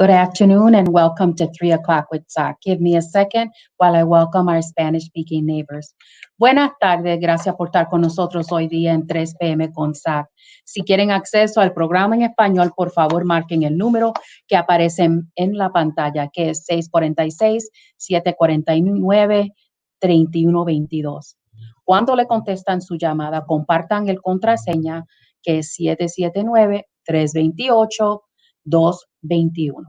Good afternoon and welcome to 3 o'clock with SOC. Give me a second while I welcome our Spanish-speaking neighbors. Buenas tardes, gracias por estar con nosotros hoy día en 3 p.m. con SOC. Si quieren acceso al programa en español, por favor marquen el número que aparece en la pantalla, que es 646-749-3122. Cuando le contestan su llamada, compartan el contraseña, que es 779-328-221.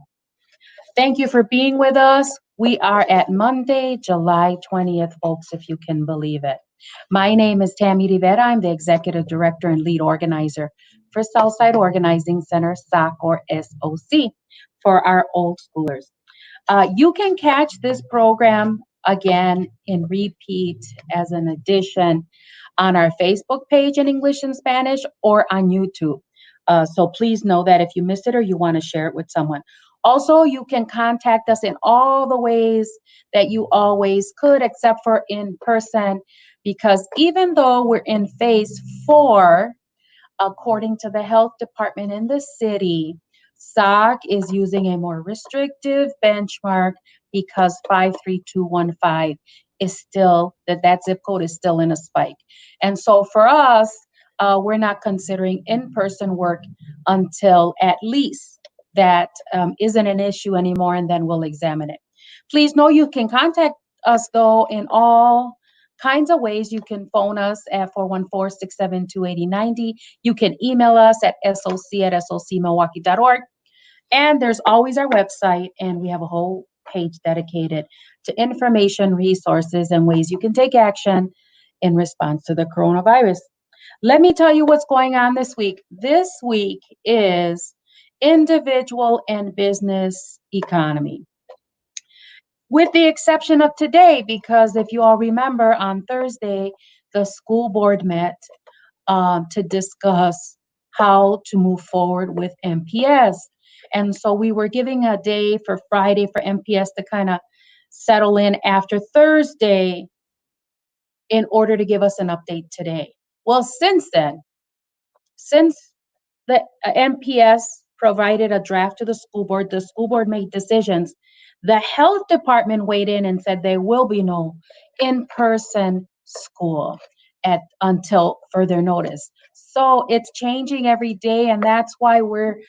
Thank you for being with us. We are at Monday, July 20th, folks, if you can believe it. My name is Tammy Rivera. I'm the Executive Director and Lead Organizer for Southside Organizing Center, SOC or SOC, for our old schoolers. You can catch this program again in repeat as an addition on our Facebook page in English and Spanish or on YouTube. So please know that if you missed it or you want to share it with someone. Also, you can contact us in all the ways that you always could, except for in person, because even though we're in phase 4, according to the health department in the city, SOC is using a more restrictive benchmark because 53215 is still, that zip code is still in a spike. And so for us, we're not considering in-person work until at least that isn't an issue anymore, and then we'll examine it. Please know you can contact us, though, in all kinds of ways. You can phone us at 414-672-8090. You can email us at soc@socmilwaukee.org. And there's always our website, and we have a whole page dedicated to information, resources, and ways you can take action in response to the coronavirus. Let me tell you what's going on this week. This week is individual and business economy, with the exception of today, because if you all remember, on Thursday, the school board met to discuss how to move forward with MPS. And so we were giving a day for Friday for MPS to kind of settle in after Thursday in order to give us an update today. Well, since then, since the MPS provided a draft to the school board made decisions. The health department weighed in and said there will be no in-person school until further notice. So it's changing every day, and that's why we're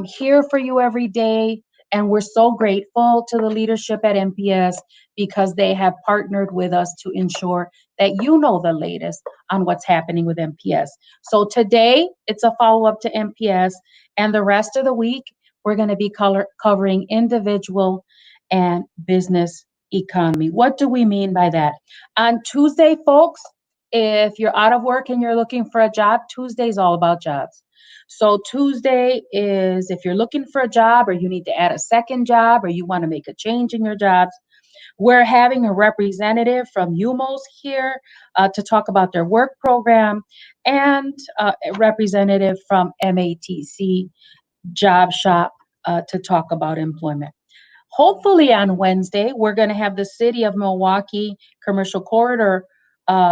here for you every day. And we're so grateful to the leadership at MPS because they have partnered with us to ensure that you know the latest on what's happening with MPS. So today, it's a follow-up to MPS, and the rest of the week, we're going to be covering individual and business economy. What do we mean by that? On Tuesday, folks, if you're out of work and you're looking for a job, Tuesday is all about jobs. So Tuesday is if you're looking for a job or you need to add a second job or you want to make a change in your jobs. We're having a representative from UMOS here to talk about their work program, and a representative from MATC Job Shop to talk about employment. Hopefully on Wednesday, we're going to have the City of Milwaukee Commercial Corridor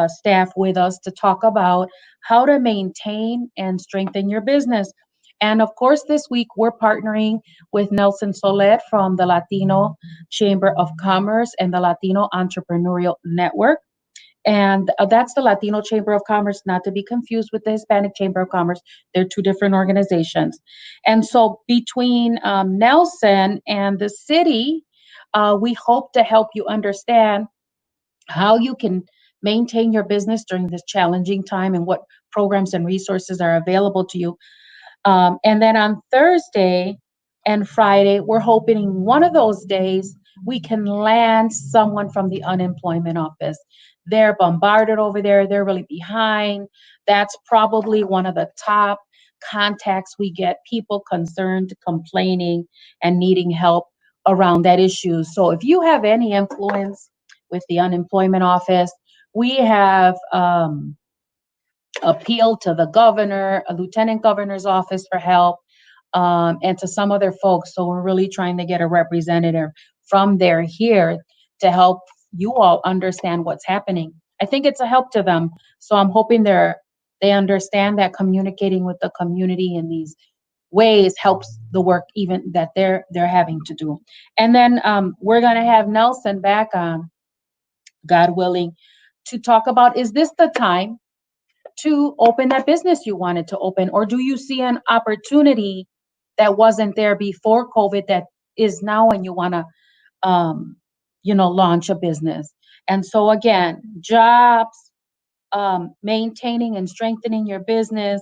staff with us to talk about how to maintain and strengthen your business. And of course, this week we're partnering with Nelson Soler from the Latino Chamber of Commerce and the Latino Entrepreneurial Network. And that's the Latino Chamber of Commerce, not to be confused with the Hispanic Chamber of Commerce. They're two different organizations. And so between Nelson and the city, we hope to help you understand how you can maintain your business during this challenging time and what programs and resources are available to you. And then on Thursday and Friday, we're hoping one of those days we can land someone from the unemployment office. They're bombarded over there. They're really behind. That's probably one of the top contacts we get, people concerned, complaining, and needing help around that issue. So if you have any influence with the unemployment office, we have appealed to the governor, a lieutenant governor's office for help, and to some other folks. So we're really trying to get a representative from there here to help you all understand what's happening. I think it's a help to them. So I'm hoping they understand that communicating with the community in these ways helps the work even that they're having to do. And then we're going to have Nelson back on, God willing, to talk about, is this the time to open that business you wanted to open, or do you see an opportunity that wasn't there before COVID that is now, and you want to launch a business? And so again, jobs, maintaining and strengthening your business,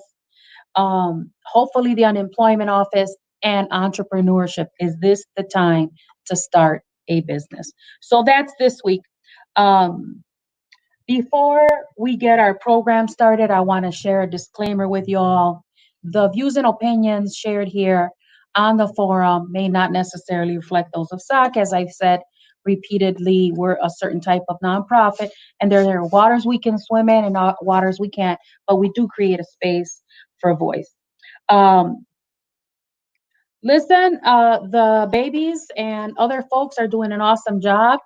hopefully the unemployment office, and entrepreneurship. Is this the time to start a business? So that's this week. Before we get our program started, I want to share a disclaimer with you all. The views and opinions shared here on the forum may not necessarily reflect those of SOC. As I've said repeatedly, we're a certain type of nonprofit, and there are waters we can swim in and waters we can't, but we do create a space for voice. Listen, the babies and other folks are doing an awesome job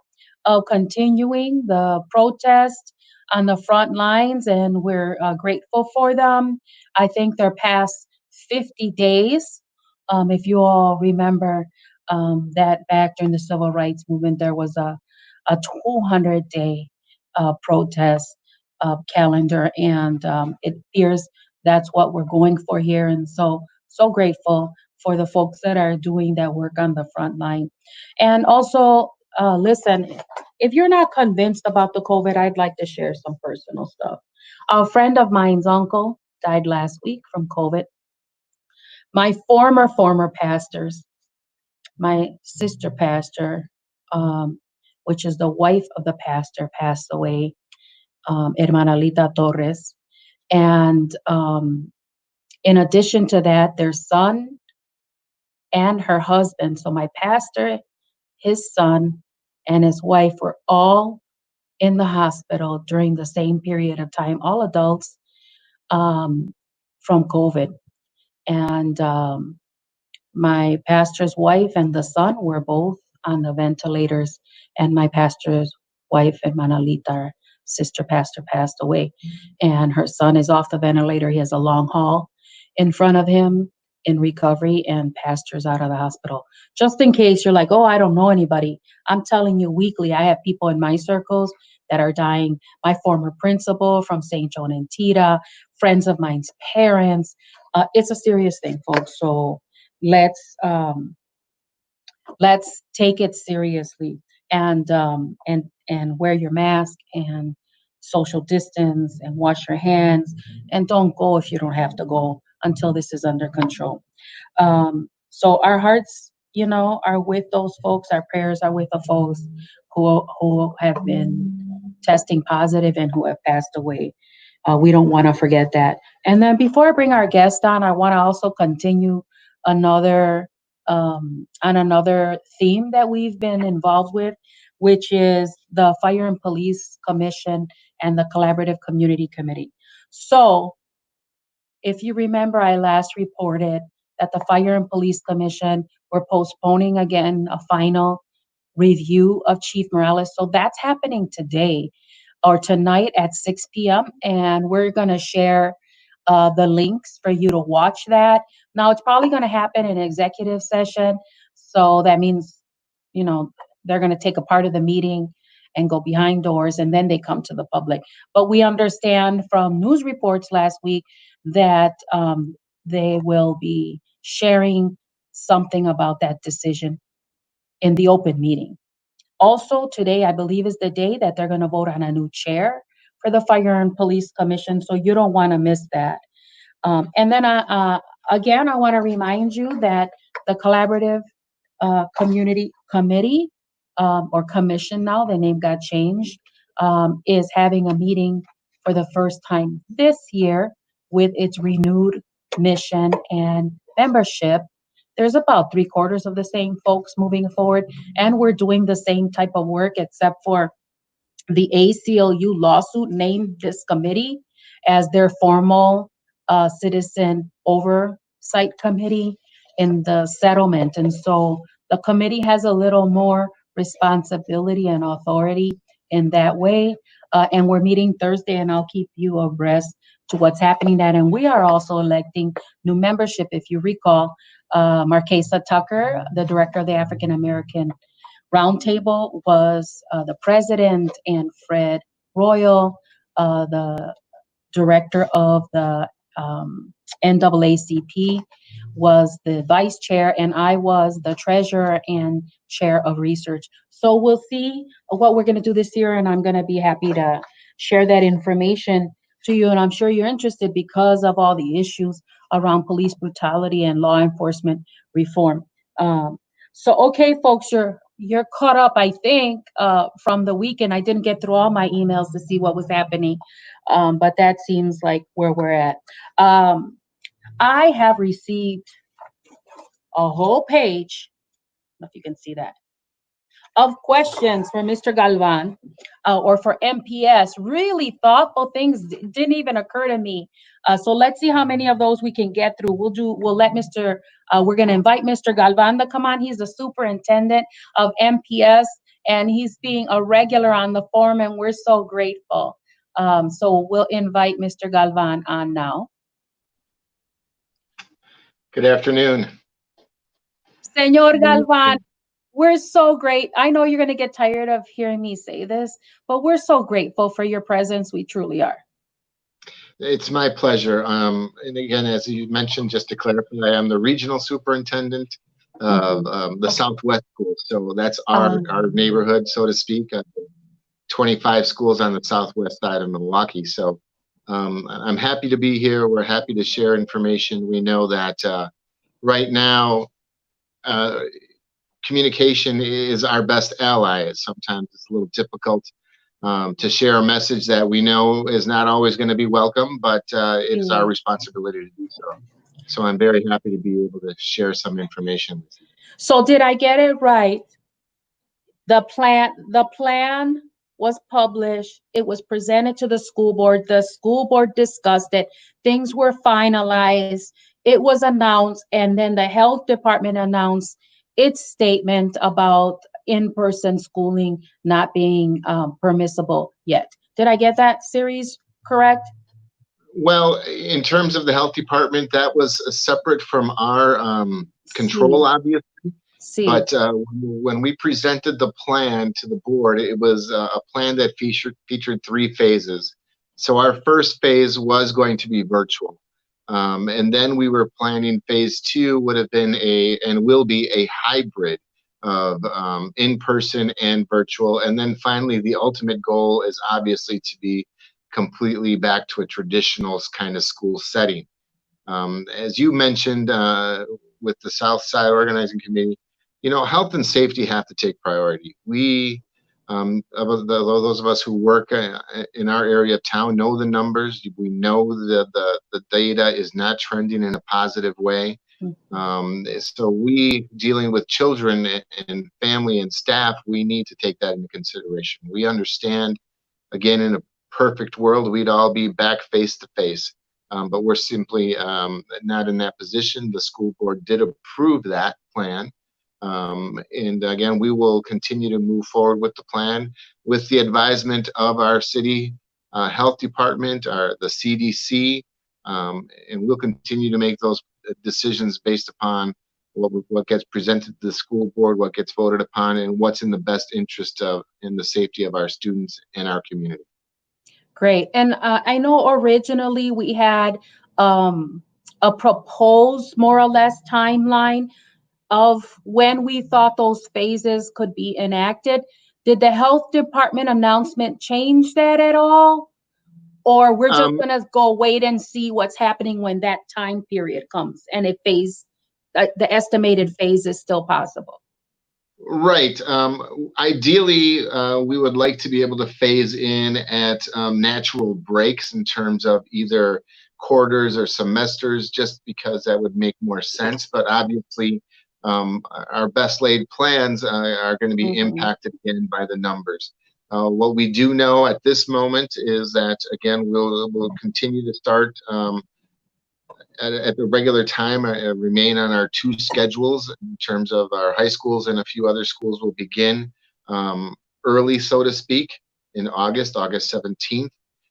of continuing the protest on the front lines, and we're grateful for them. I think they're past 50 days. If you all remember that back during the civil rights movement, there was a 200-day protest calendar, and it appears that's what we're going for here. And so grateful for the folks that are doing that work on the front line. And also, listen, if you're not convinced about the COVID, I'd like to share some personal stuff. A friend of mine's uncle died last week from COVID. My former pastors, my sister pastor, which is the wife of the pastor, passed away, Hermana Lita Torres. And in addition to that, their son and her husband, so my pastor, his son, and his wife were all in the hospital during the same period of time, all adults, from COVID. And my pastor's wife and the son were both on the ventilators, and my pastor's wife and Manalita, sister pastor, passed away. And her son is off the ventilator. He has a long haul in front of him in recovery, and pastor's out of the hospital. Just in case you're like, oh, I don't know anybody. I'm telling you, weekly, I have people in my circles that are dying. My former principal from St. John and Tita, friends of mine's parents. It's a serious thing, folks. So let's take it seriously, and wear your mask and social distance and wash your hands, and don't go if you don't have to go until this is under control. So our hearts, are with those folks. Our prayers are with the folks who have been testing positive and who have passed away. We don't want to forget that. And then before I bring our guest on, I want to also continue on another theme that we've been involved with, which is the Fire and Police Commission and the Collaborative Community Committee. So if you remember, I last reported that the Fire and Police Commission were postponing again a final review of Chief Morales. So that's happening today or tonight at 6 p.m. And we're going to share the links for you to watch that. Now, it's probably going to happen in executive session. So that means, they're going to take a part of the meeting and go behind doors, and then they come to the public. But we understand from news reports last week that they will be sharing something about that decision in the open meeting. Also, today, I believe, is the day that they're going to vote on a new chair for the Fire and Police Commission, so you don't want to miss that. And then, again, I want to remind you that the Collaborative Community Committee, or Commission now, the name got changed, is having a meeting for the first time this year with its renewed mission and membership. There's about 3/4 of the same folks moving forward, and we're doing the same type of work, except for the ACLU lawsuit named this committee as their formal citizen oversight committee in the settlement. And so the committee has a little more responsibility and authority in that way. And we're meeting Thursday, and I'll keep you abreast to what's happening at. And we are also electing new membership. If you recall, Marquesa Tucker, the director of the African American Roundtable, was the president, and Fred Royal, the director of the NAACP, was the vice chair, and I was the treasurer and chair of research. So we'll see what we're going to do this year, and I'm going to be happy to share that information to you. And I'm sure you're interested because of all the issues around police brutality and law enforcement reform. So, okay, folks, you're caught up, I think, from the weekend. I didn't get through all my emails to see what was happening, but that seems like where we're at. I have received a whole page, I don't know if you can see that, of questions for Mr. Galvan, or for MPS. Really thoughtful things didn't even occur to me. So let's see how many of those we can get through. We'll let we're going to invite Mr. Galvan to come on. He's the superintendent of MPS, and he's being a regular on the forum, and we're so grateful. So we'll invite Mr. Galvan on now. Good afternoon. Señor Galvan, we're so great. I know you're going to get tired of hearing me say this, but we're so grateful for your presence. We truly are. It's my pleasure. And again, as you mentioned, just to clarify, I am the regional superintendent of the Southwest School. So that's our neighborhood, so to speak. 25 schools on the southwest side of Milwaukee. So I'm happy to be here. We're happy to share information. We know that right now, communication is our best ally. Sometimes it's a little difficult to share a message that we know is not always going to be welcome, but it is our responsibility to do so. So I'm very happy to be able to share some information with you. So did I get it right? The plan was published. It was presented to the school board. The school board discussed it. Things were finalized. It was announced, and then the health department announced its statement about in-person schooling not being permissible yet. Did I get that series correct? Well, in terms of the health department, that was separate from our control, obviously. But when we presented the plan to the board, it was a plan that featured 3 phases. So our first phase was going to be virtual. And then we were planning phase 2 would have been and will be a hybrid of in-person and virtual. And then finally, the ultimate goal is obviously to be completely back to a traditional kind of school setting. As you mentioned with the South Side Organizing Committee, you know, health and safety have to take priority. We, those of us who work in our area of town, know the numbers. We know that the data is not trending in a positive way. So we, dealing with children and family and staff, we need to take that into consideration. We understand, again, in a perfect world, we'd all be back face to face. But we're simply not in that position. The school board did approve that plan. And again, we will continue to move forward with the plan with the advisement of our city health department, the CDC, and we'll continue to make those decisions based upon what gets presented to the school board, what gets voted upon, and what's in the best interest of in the safety of our students and our community. Great. And I know originally we had a proposed, more or less, timeline of when we thought those phases could be enacted. Did the health department announcement change that at all? Or we're just going to go wait and see what's happening when that time period comes and the estimated phase is still possible? Right. Ideally, we would like to be able to phase in at natural breaks in terms of either quarters or semesters, just because that would make more sense. But obviously, our best laid plans are going to be impacted again by the numbers. What we do know at this moment is that, again, we'll continue to start at the regular time, remain on our 2 schedules in terms of our high schools, and a few other schools will begin early, so to speak, in August 17th.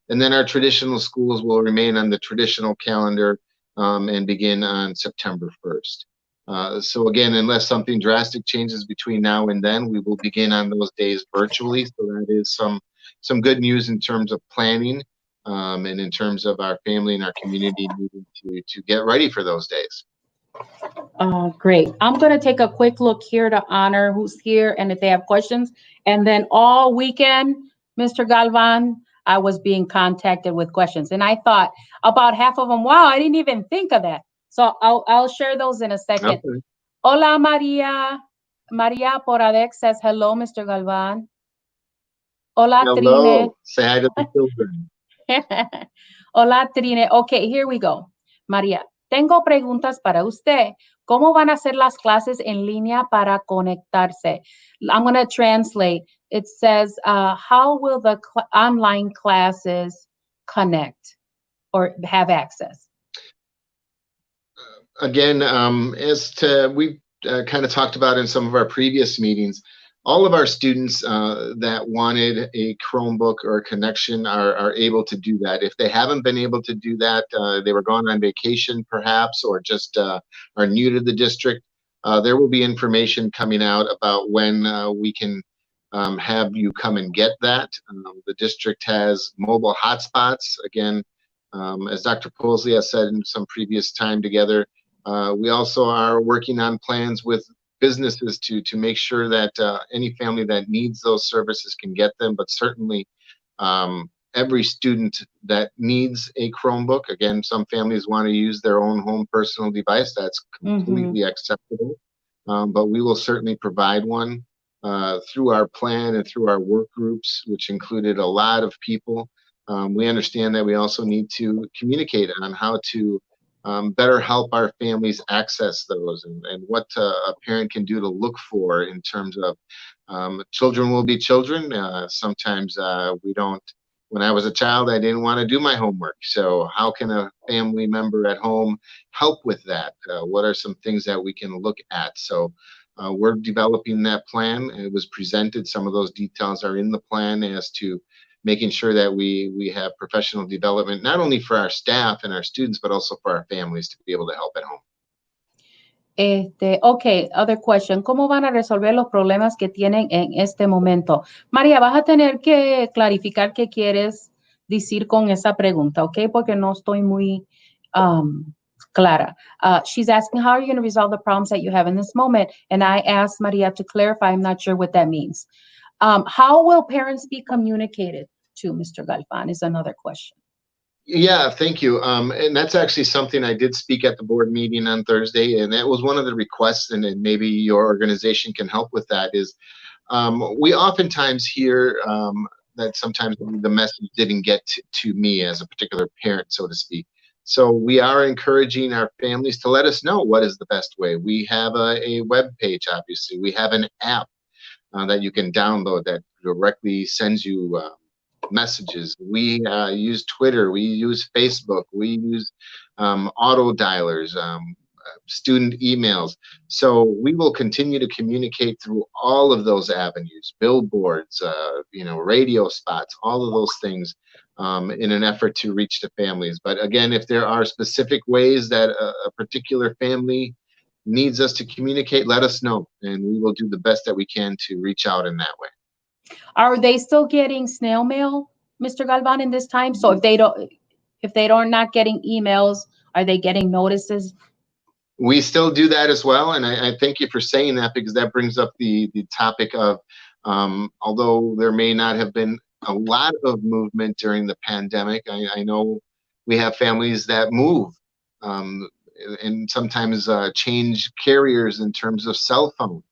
And then our traditional schools will remain on the traditional calendar and begin on September 1st. So again, unless something drastic changes between now and then, we will begin on those days virtually. So that is some good news in terms of planning and in terms of our family and our community needing to get ready for those days. Great. I'm going to take a quick look here to honor who's here and if they have questions. And then all weekend, Mr. Galvan, I was being contacted with questions. And I thought about half of them, wow, I didn't even think of that. So I'll share those in a second. Okay. Hola, Maria. Maria Poradek says, hello, Mr. Galvan. Hola, hello. Trine. Say hi to the children. Hola, Trine. Okay, here we go. Maria, tengo preguntas para usted. ¿Cómo van a ser las clases en línea para conectarse? I'm going to translate. It says, how will the online classes connect or have access? Again, as to we kind of talked about in some of our previous meetings, all of our students that wanted a Chromebook or a connection are able to do that. If they haven't been able to do that, they were gone on vacation perhaps, or just are new to the district, there will be information coming out about when we can have you come and get that. The district has mobile hotspots. Again, as Dr. Posley has said in some previous time together, we also are working on plans with businesses to make sure that any family that needs those services can get them, but certainly every student that needs a Chromebook, again, some families want to use their own home personal device, that's completely acceptable, but we will certainly provide one through our plan and through our work groups, which included a lot of people. We understand that we also need to communicate on how to better help our families access those and what a parent can do to look for in terms of children will be children. Sometimes we don't. When I was a child, I didn't want to do my homework. So how can a family member at home help with that? What are some things that we can look at? So we're developing that plan. It was presented. Some of those details are in the plan as to making sure that we have professional development, not only for our staff and our students, but also for our families to be able to help at home. Okay, other question. ¿Cómo van a resolver los problemas que tienen en este momento? María, vas a tener que clarificar qué quieres decir con esa pregunta, ¿ok? Porque no estoy muy clara. She's asking, how are you going to resolve the problems that you have in this moment? And I asked Maria to clarify. I'm not sure what that means. How will parents be communicated to, Mr. Galvan, is another question. Yeah, thank you. And that's actually something I did speak at the board meeting on Thursday, and that was one of the requests, and maybe your organization can help with that, is we oftentimes hear that sometimes the message didn't get to me as a particular parent, so to speak. So we are encouraging our families to let us know what is the best way. We have a web page, obviously. We have an app that you can download that directly sends you messages. We use Twitter, we use Facebook, we use auto dialers, student emails. So we will continue to communicate through all of those avenues, billboards, radio spots, all of those things in an effort to reach the families. But again, if there are specific ways that a particular family needs us to communicate, let us know, and we will do the best that we can to reach out in that way. Are they still getting snail mail, Mr. Galvan, in this time? So if they don't not getting emails, are they getting notices? We still do that as well, and I thank you for saying that, because that brings up the topic of although there may not have been a lot of movement during the pandemic, I know we have families that move and sometimes change carriers in terms of cell phone.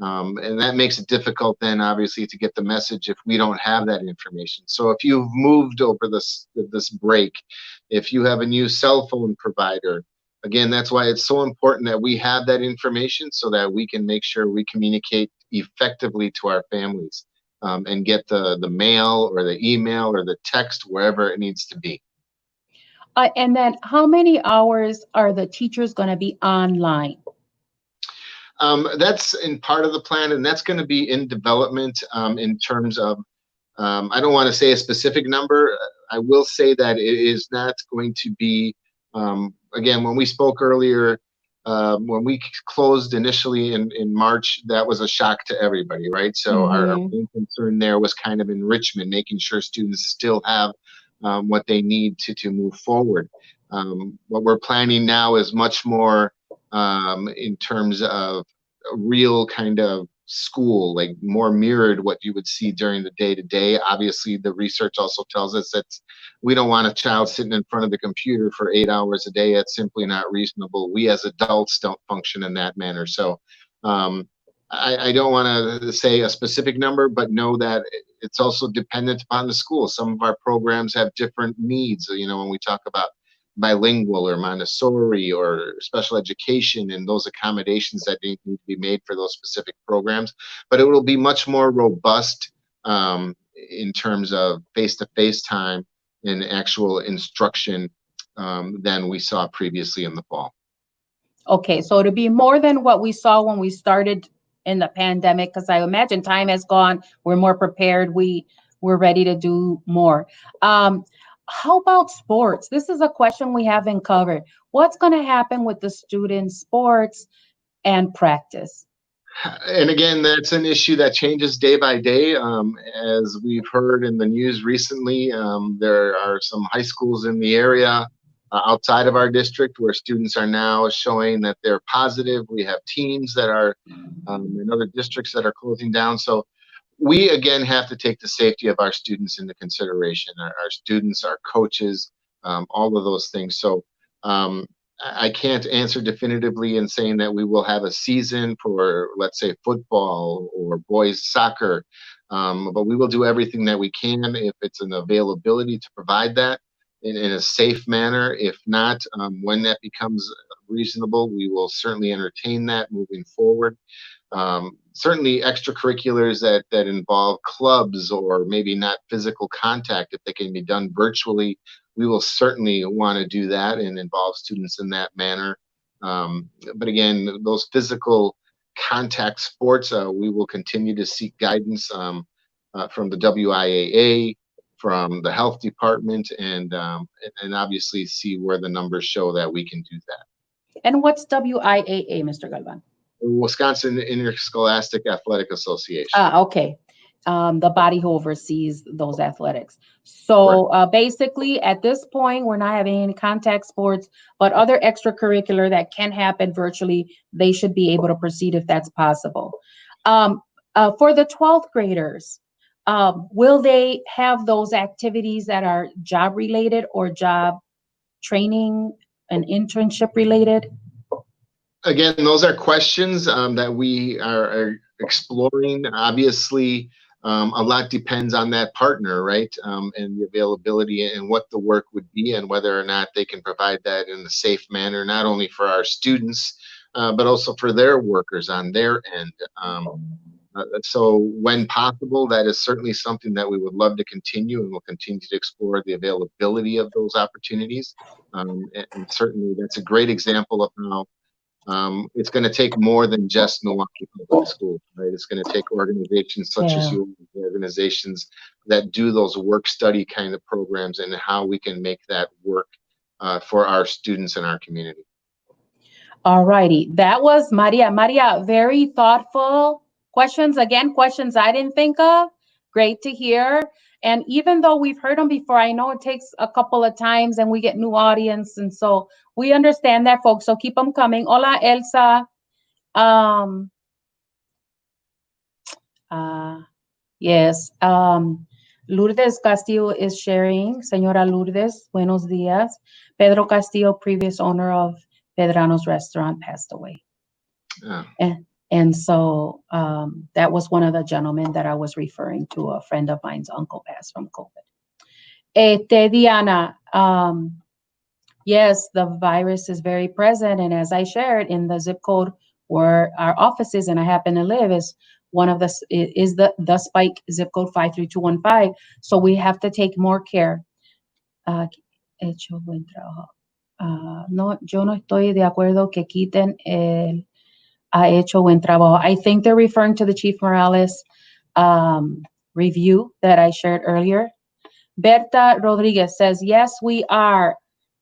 And that makes it difficult then, obviously, to get the message if we don't have that information. So if you've moved over this break, if you have a new cell phone provider, again, that's why it's so important that we have that information so that we can make sure we communicate effectively to our families and get the mail or the email or the text wherever it needs to be. And then how many hours are the teachers going to be online? That's in part of the plan, and that's going to be in development in terms of, I don't want to say a specific number. I will say that it is not going to be, again, when we spoke earlier, when we closed initially in March, that was a shock to everybody, right? So our main concern there was kind of enrichment, making sure students still have what they need to move forward. What we're planning now is much more in terms of a real kind of school, like more mirrored what you would see during the day-to-day. Obviously, the research also tells us that we don't want a child sitting in front of the computer for 8 hours a day. It's simply not reasonable. We as adults don't function in that manner. So I don't want to say a specific number, but know that it's also dependent upon the school. Some of our programs have different needs. You know, when we talk about bilingual or Montessori or special education and those accommodations that need to be made for those specific programs, but it will be much more robust in terms of face-to-face time and actual instruction than we saw previously in the fall. Okay, so to be more than what we saw when we started in the pandemic, because I imagine time has gone, we're more prepared, we're ready to do more. How about sports? This is a question we haven't covered. What's going to happen with the students' sports and practice? And again, that's an issue that changes day by day. As we've heard in the news recently, there are some high schools in the area outside of our district where students are now showing that they're positive. We have teams that are in other districts that are closing down. So we, again, have to take the safety of our students into consideration, our students, our coaches, all of those things. So I can't answer definitively in saying that we will have a season for, let's say, football or boys soccer, but we will do everything that we can if it's an availability to provide that in a safe manner. If not, when that becomes reasonable, we will certainly entertain that moving forward. Certainly extracurriculars that involve clubs or maybe not physical contact, if they can be done virtually, we will certainly want to do that and involve students in that manner. But again, those physical contact sports, we will continue to seek guidance from the WIAA, from the health department, and obviously see where the numbers show that we can do that. And what's WIAA, Mr. Galvan? Wisconsin Interscholastic Athletic Association. Okay. The body who oversees those athletics. So basically, at this point, we're not having any contact sports, but other extracurricular that can happen virtually, they should be able to proceed if that's possible. For the 12th graders, will they have those activities that are job related or job training and internship related? Again, those are questions that we are exploring. Obviously, a lot depends on that partner, right? And the availability and what the work would be and whether or not they can provide that in a safe manner, not only for our students, but also for their workers on their end. So when possible, that is certainly something that we would love to continue, and we'll continue to explore the availability of those opportunities. And certainly that's a great example of how it's going to take more than just Milwaukee Public Schools, right? It's going to take organizations such as you, organizations that do those work study kind of programs, and how we can make that work for our students in our community. All righty. That was Maria. Maria, very thoughtful questions. Again, questions I didn't think of. Great to hear. And even though we've heard them before, I know it takes a couple of times and we get new audience. And so we understand that, folks. So keep them coming. Hola, Elsa. Yes. Lourdes Castillo is sharing. Señora Lourdes, buenos días. Pedro Castillo, previous owner of Pedrano's restaurant, passed away. And so that was one of the gentlemen that I was referring to. A friend of mine's uncle passed from COVID. Diana, yes, the virus is very present. And as I shared, in the zip code where our office is, and I happen to live, is one of the Spike zip code 53215. So we have to take more care. Hecho buen trabajo. No, yo no estoy de acuerdo que quiten el ha hecho buen trabajo. I think they're referring to the Chief Morales review that I shared earlier. Berta Rodriguez says, yes, we are.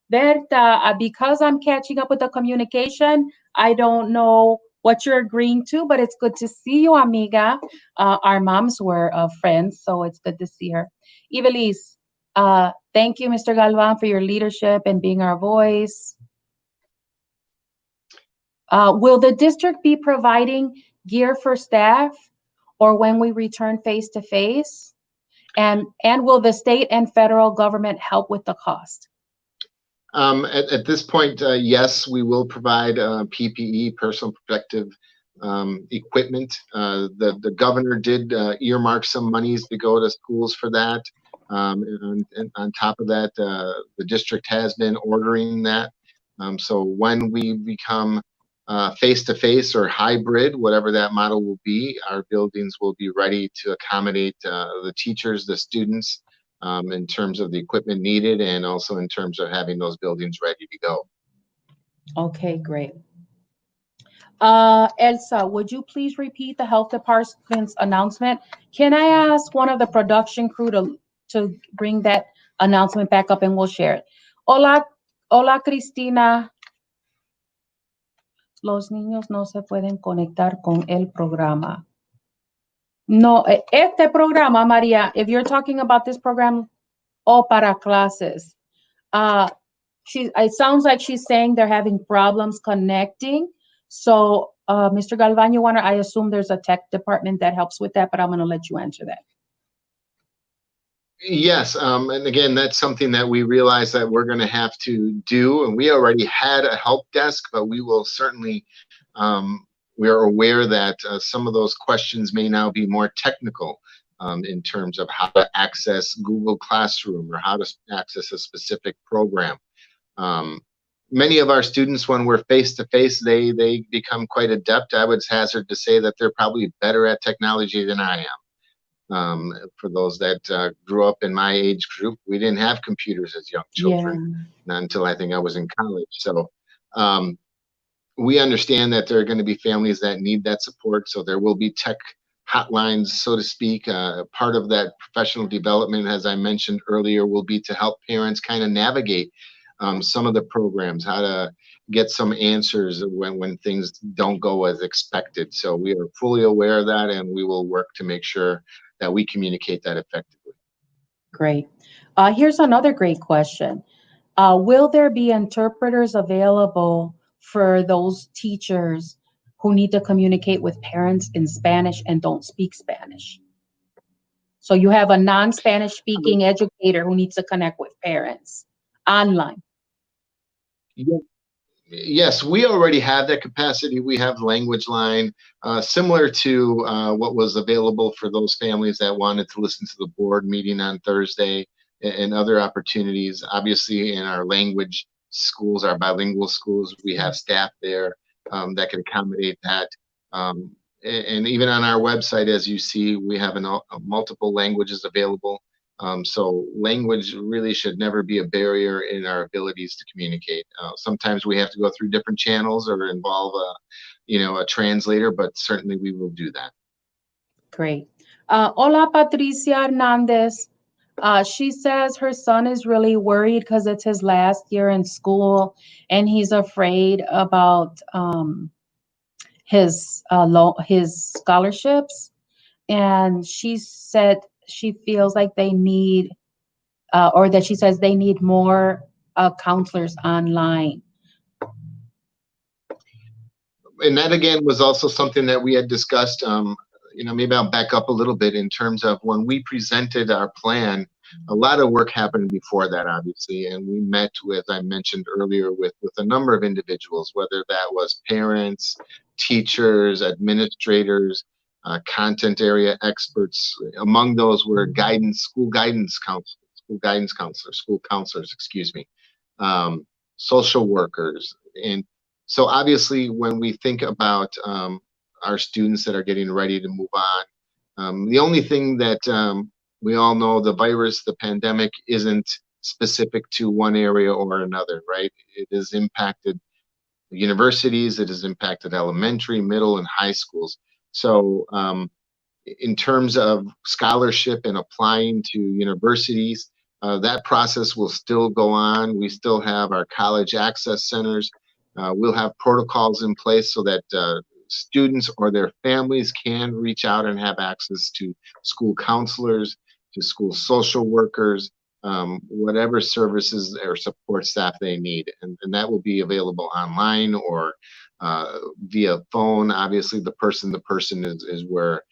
Berta, because I'm catching up with the communication, I don't know what you're agreeing to, but it's good to see you, amiga. Our moms were friends, so it's good to see her. Ivelisse, thank you, Mr. Galvan, for your leadership and being our voice. Will the district be providing gear for staff or when we return face-to-face? And will the state and federal government help with the cost? At this point, yes, we will provide PPE, personal protective equipment. The governor did earmark some monies to go to schools for that. And on top of that, the district has been ordering that. So when we become face-to-face or hybrid, whatever that model will be, our buildings will be ready to accommodate the teachers, the students, in terms of the equipment needed and also in terms of having those buildings ready to go. Okay, great. Elsa, would you please repeat the health department's announcement? Can I ask one of the production crew to bring that announcement back up and we'll share it? Hola, Cristina. Los niños no se pueden conectar con el programa. No, este programa, María, if you're talking about this program, para clases. It sounds like she's saying they're having problems connecting. So, Mr. Galvan, I assume there's a tech department that helps with that, but I'm going to let you answer that. Yes, and again, that's something that we realize that we're going to have to do, and we already had a help desk, but we will certainly, we are aware that some of those questions may now be more technical in terms of how to access Google Classroom or how to access a specific program. Many of our students, when we're face-to-face, they become quite adept. I would hazard to say that they're probably better at technology than I am. For those that grew up in my age group, we didn't have computers as young children, not until I think I was in college. So we understand that there are going to be families that need that support. So there will be tech hotlines, so to speak. Part of that professional development, as I mentioned earlier, will be to help parents kind of navigate some of the programs, how to get some answers when things don't go as expected. So we are fully aware of that, and we will work to make sure that we communicate that effectively. Great. Here's another great question. Will there be interpreters available for those teachers who need to communicate with parents in Spanish and don't speak Spanish? So you have a non-Spanish speaking educator who needs to connect with parents online. Yes, we already have that capacity. We have language line, similar to what was available for those families that wanted to listen to the board meeting on Thursday and other opportunities. Obviously, in our language schools, our bilingual schools, we have staff there that can accommodate that. And even on our website, as you see, we have multiple languages available. So language really should never be a barrier in our abilities to communicate. Sometimes we have to go through different channels or involve a translator, but certainly we will do that. Great. Hola, Patricia Hernandez. She says her son is really worried because it's his last year in school and he's afraid about his scholarships. And she said she feels like they need, or that she says they need more counselors online. And that again was also something that we had discussed. Maybe I'll back up a little bit in terms of when we presented our plan. A lot of work happened before that, obviously, and we met with, I mentioned earlier, with a number of individuals, whether that was parents, teachers, administrators, content area experts. Among those were school counselors, excuse me, social workers. And so obviously when we think about our students that are getting ready to move on, the only thing that we all know, the virus, the pandemic isn't specific to one area or another, right? It has impacted universities, it has impacted elementary, middle, and high schools. So in terms of scholarship and applying to universities, That process will still go on. We still have our college access centers. We'll have protocols in place so that students or their families can reach out and have access to school counselors, to school social workers, whatever services or support staff they need. And that will be available online or via phone. Obviously, the person is where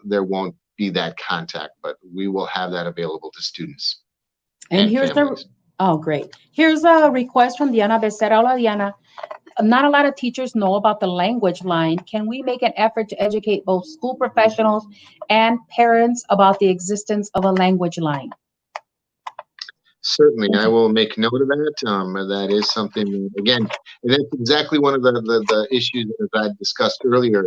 there won't be that contact, but we will have that available to students. And here's families. Oh, great. Here's a request from Diana Becerra. Hola, Diana. Not a lot of teachers know about the language line. Can we make an effort to educate both school professionals and parents about the existence of a language line? Certainly, I will make note of that. That is something, again, and that's exactly one of the issues that I discussed earlier.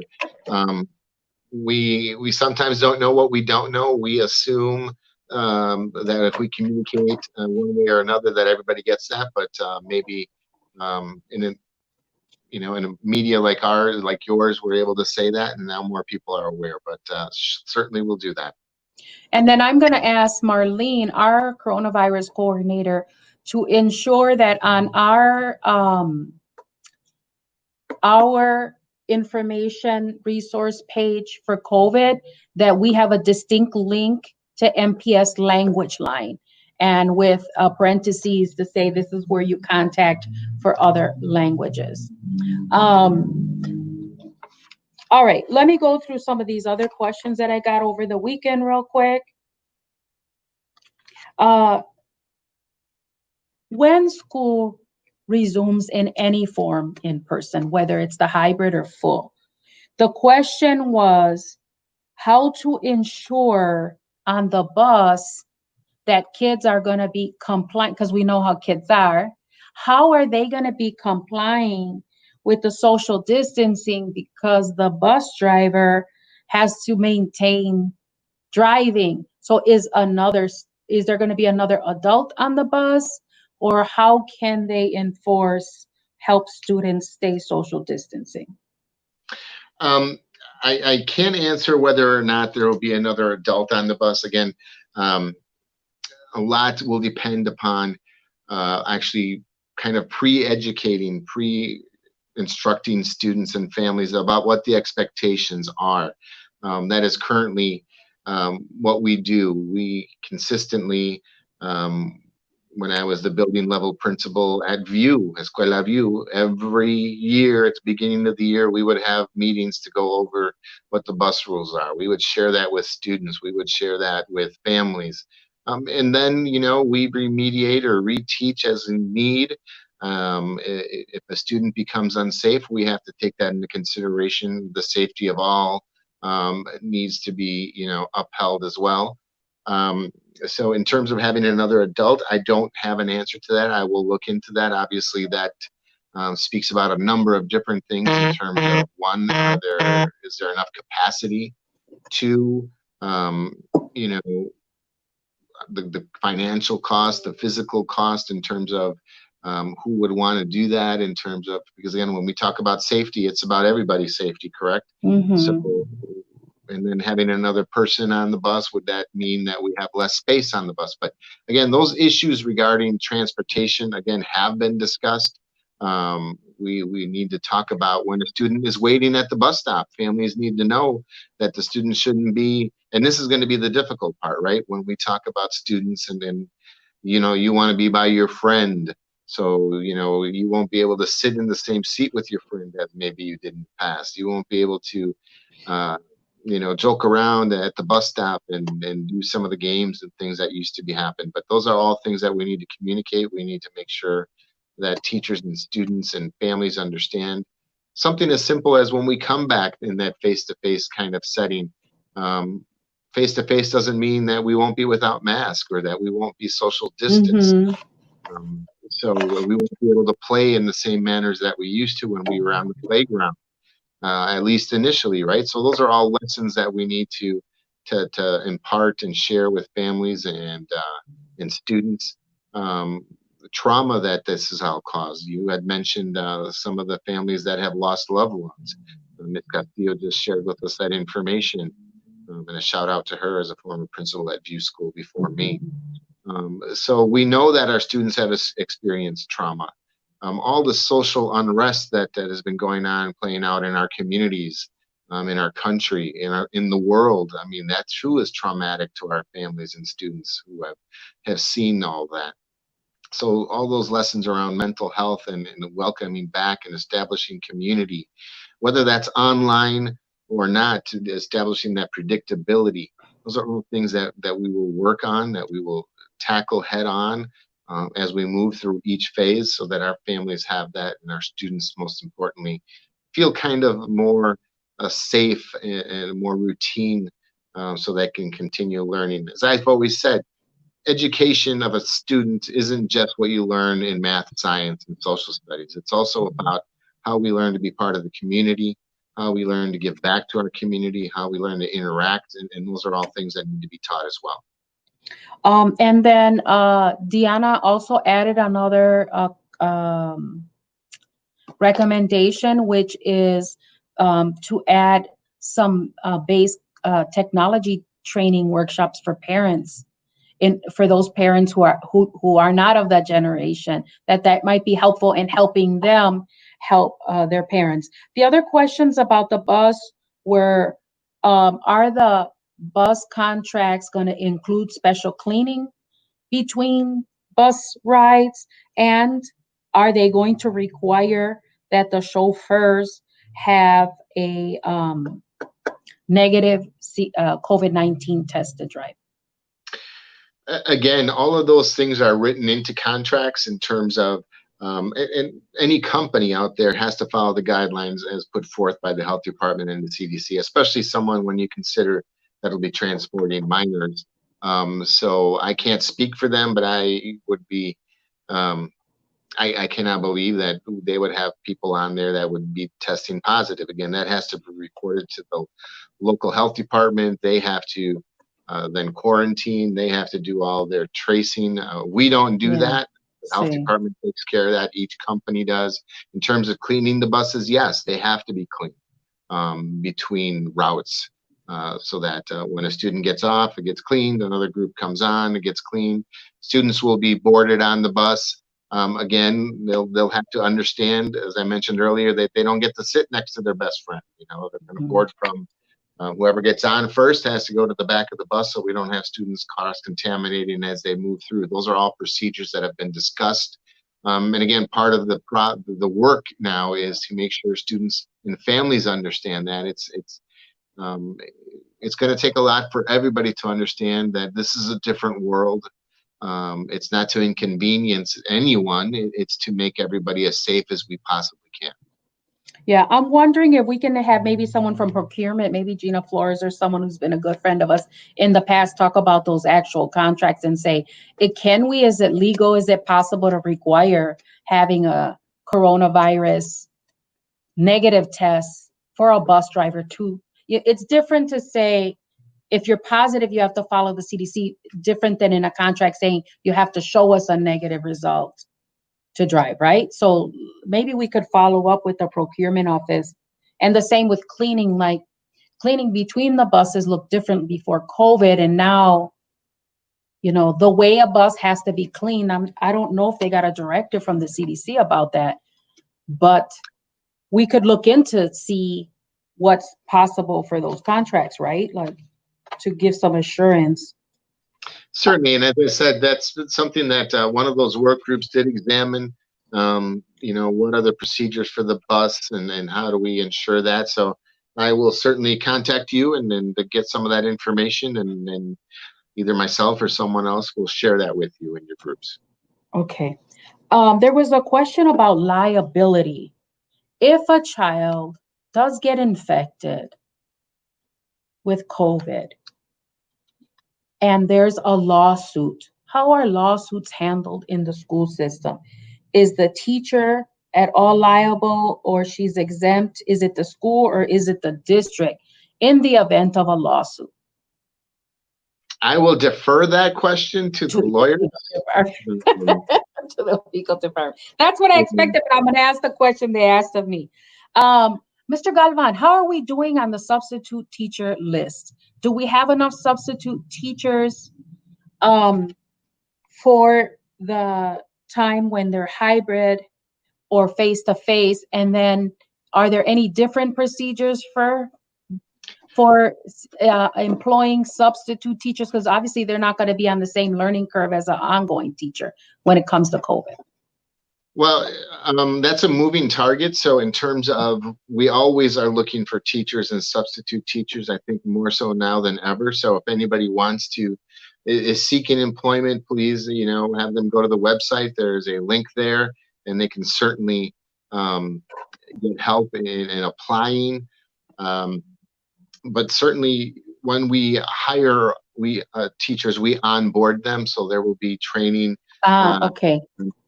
We sometimes don't know what we don't know. We assume that if we communicate one way or another, that everybody gets that. But maybe in a media like yours, we're able to say that, and now more people are aware. But certainly, we'll do that. And then I'm going to ask Marlene, our coronavirus coordinator, to ensure that on our information resource page for COVID, that we have a distinct link to MPS language line, and with parentheses to say this is where you contact for other languages. All right, let me go through some of these other questions that I got over the weekend real quick. When school resumes in any form in person, whether it's the hybrid or full, the question was how to ensure on the bus that kids are going to be compliant, because we know how kids are. How are they going to be complying with the social distancing, because the bus driver has to maintain driving? So is there going to be another adult on the bus, or how can they help students stay social distancing? I can't answer whether or not there will be another adult on the bus. Again, a lot will depend upon actually kind of pre-educating, instructing students and families about what the expectations are. That is currently what we do. We consistently, when I was the building level principal at Escuela View, every year at the beginning of the year, we would have meetings to go over what the bus rules are. We would share that with students. We would share that with families. And then, we remediate or reteach as in need. If a student becomes unsafe, we have to take that into consideration. The safety of all needs to be, upheld as well. So in terms of having another adult, I don't have an answer to that. I will look into that. Obviously, that speaks about a number of different things in terms of, one, is there enough capacity? Two, the financial cost, the physical cost in terms of who would want to do that, in terms of, because again, when we talk about safety, it's about everybody's safety, correct? Mm-hmm. So, and then having another person on the bus, would that mean that we have less space on the bus? But again, those issues regarding transportation, again, have been discussed. We need to talk about when a student is waiting at the bus stop. Families need to know that the student shouldn't be, and this is going to be the difficult part, right? When we talk about students, and then, you want to be by your friend. So, you won't be able to sit in the same seat with your friend that maybe you did in the past. You won't be able to, joke around at the bus stop and do some of the games and things that used to be happening. But those are all things that we need to communicate. We need to make sure that teachers and students and families understand. Something as simple as when we come back in that face-to-face kind of setting, face-to-face doesn't mean that we won't be without mask or that we won't be social distance. Mm-hmm. So we won't be able to play in the same manners that we used to when we were on the playground, at least initially, right? So those are all lessons that we need to impart and share with families and students. The trauma that this has all caused. You had mentioned some of the families that have lost loved ones. Ms. Castillo just shared with us that information. And a shout out to her as a former principal at View School before me. So we know that our students have experienced trauma. All the social unrest that has been going on, playing out in our communities, in our country, in the world. I mean, that too is traumatic to our families and students who have seen all that. So all those lessons around mental health and welcoming back and establishing community, whether that's online or not, to establishing that predictability, those are all things that we will work on, that we will tackle head on as we move through each phase, so that our families have that, and our students, most importantly, feel kind of more safe and more routine, so they can continue learning. As I've always said, education of a student isn't just what you learn in math, science, and social studies. It's also about how we learn to be part of the community, how we learn to give back to our community, how we learn to interact, and those are all things that need to be taught as well. And then Deanna also added another recommendation, which is to add some base technology training workshops for parents, for those parents who are not of that generation, that might be helpful in helping them help their parents. The other questions about the bus were, are the bus contracts going to include special cleaning between bus rides, and are they going to require that the chauffeurs have a negative COVID-19 test to drive? Again, all of those things are written into contracts in terms of, and any company out there has to follow the guidelines as put forth by the health department and the CDC, especially someone when you consider that'll be transporting minors. So I can't speak for them, but I would be, I cannot believe that they would have people on there that would be testing positive. Again, that has to be reported to the local health department. They have to then quarantine. They have to do all their tracing. We don't do that. The health department takes care of that. Each company does. In terms of cleaning the buses, yes, they have to be clean between routes, so that when a student gets off, it gets cleaned. Another group comes on, it gets cleaned. Students will be boarded on the bus. Again, they'll have to understand, as I mentioned earlier, that they don't get to sit next to their best friend. You know, they're going to board from whoever gets on first has to go to the back of the bus, so we don't have students cross-contaminating as they move through. Those are all procedures that have been discussed. And again, part of the work now is to make sure students and families understand that it's going to take a lot for everybody to understand that this is a different world. It's not to inconvenience anyone. It's to make everybody as safe as we possibly can. Yeah, I'm wondering if we can have maybe someone from procurement, maybe Gina Flores or someone who's been a good friend of us in the past, talk about those actual contracts and say, is it legal? Is it possible to require having a coronavirus negative test for a bus driver too? It's different to say, if you're positive, you have to follow the CDC, different than in a contract saying you have to show us a negative result to drive, right? So maybe we could follow up with the procurement office. And the same with cleaning, like cleaning between the buses looked different before COVID. And now, you know, the way a bus has to be cleaned, I don't know if they got a directive from the CDC about that, but we could look into see what's possible for those contracts, right? Like to give some assurance. Certainly, and as I said, that's something that one of those work groups did examine. You know, what are the procedures for the bus, and how do we ensure that? So I will certainly contact you and then get some of that information, and either myself or someone else will share that with you in your groups. Okay. There was a question about liability. If a child does get infected with COVID, and there's a lawsuit, how are lawsuits handled in the school system? Is the teacher at all liable, or she's exempt? Is it the school or is it the district in the event of a lawsuit? I will defer that question to the lawyer. To the legal department. That's what I expected, but I'm going to ask the question they asked of me. Mr. Galvan, how are we doing on the substitute teacher list? Do we have enough substitute teachers for the time when they're hybrid or face-to-face? And then are there any different procedures for employing substitute teachers? Because obviously they're not going to be on the same learning curve as an ongoing teacher when it comes to COVID. Well, that's a moving target. So in terms of, we always are looking for teachers and substitute teachers, I think more so now than ever. So if anybody wants to, is seeking employment, please, have them go to the website. There's a link there, and they can certainly get help in applying. But certainly when we hire teachers, we onboard them. So there will be training. Okay.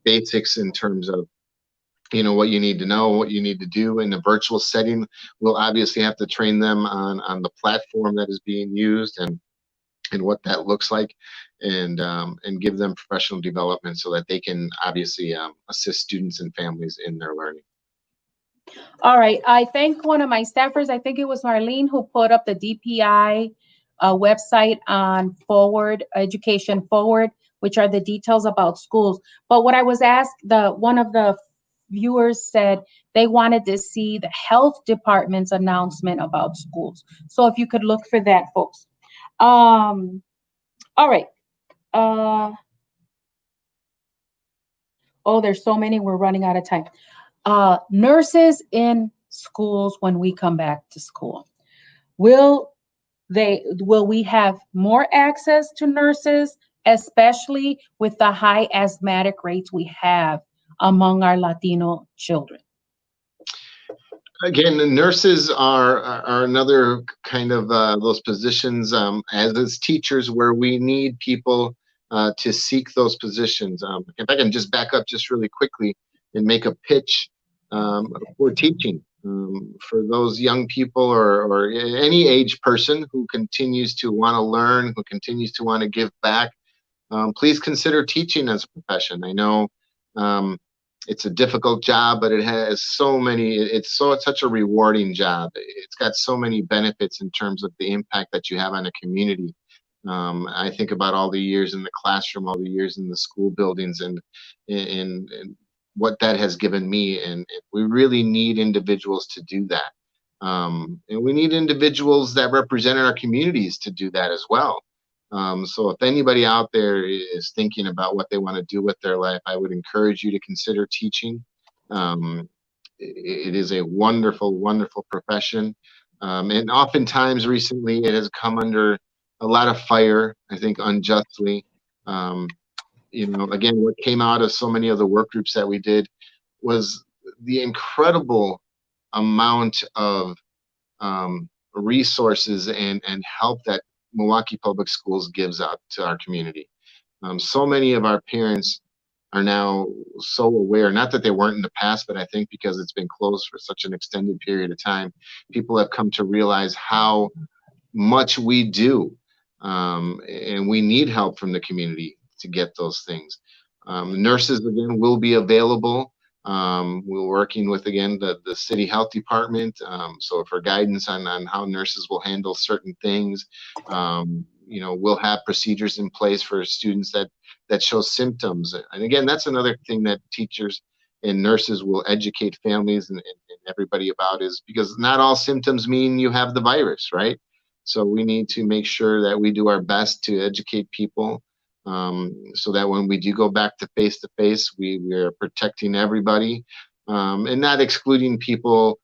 Basics in terms of, what you need to know, what you need to do in a virtual setting. We'll obviously have to train them on the platform that is being used and what that looks like, and give them professional development so that they can obviously assist students and families in their learning. All right. I thank one of my staffers, I think it was Marlene, who put up the DPI website on Forward, Education Forward, which are the details about schools. But what I was asked, one of the viewers said they wanted to see the health department's announcement about schools. So if you could look for that, folks. All right. Oh, there's so many, we're running out of time. Nurses in schools when we come back to school. Will we have more access to nurses, especially with the high asthmatic rates we have among our Latino children? Again, the nurses are another kind of those positions, as teachers, where we need people to seek those positions. If I can just back up just really quickly and make a pitch for teaching, for those young people or any age person who continues to want to learn, who continues to want to give back. Please consider teaching as a profession. I know it's a difficult job, but it has it's such a rewarding job. It's got so many benefits in terms of the impact that you have on a community. I think about all the years in the classroom, all the years in the school buildings, and what that has given me. And we really need individuals to do that. And we need individuals that represent our communities to do that as well. So if anybody out there is thinking about what they want to do with their life, I would encourage you to consider teaching. It is a wonderful, wonderful profession. And oftentimes recently it has come under a lot of fire, I think unjustly. Again, what came out of so many of the work groups that we did was the incredible amount of resources and help that Milwaukee Public Schools gives out to our community. So many of our parents are now so aware, not that they weren't in the past, but I think because it's been closed for such an extended period of time, people have come to realize how much we do, and we need help from the community to get those things. Nurses, again, will be available. We're working with, again, the city health department, so for guidance on how nurses will handle certain things. We'll have procedures in place for students that show symptoms. And again, that's another thing that teachers and nurses will educate families and everybody about, is because not all symptoms mean you have the virus, right? So we need to make sure that we do our best to educate people, so that when we do go back to face-to-face, we are protecting everybody, and not excluding people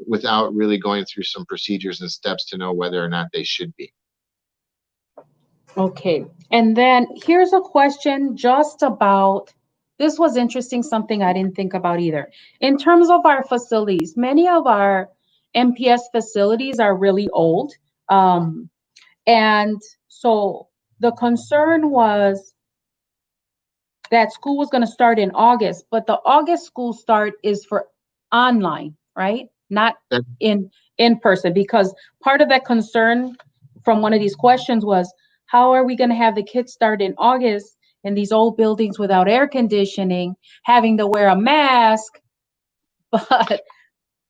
without really going through some procedures and steps to know whether or not they should be. Okay, and then here's a question just about, this was interesting, something I didn't think about either. In terms of our facilities, many of our MPS facilities are really old, and so the concern was that school was going to start in August, but the August school start is for online, right? Not in person, because part of that concern from one of these questions was, how are we going to have the kids start in August in these old buildings without air conditioning, having to wear a mask? But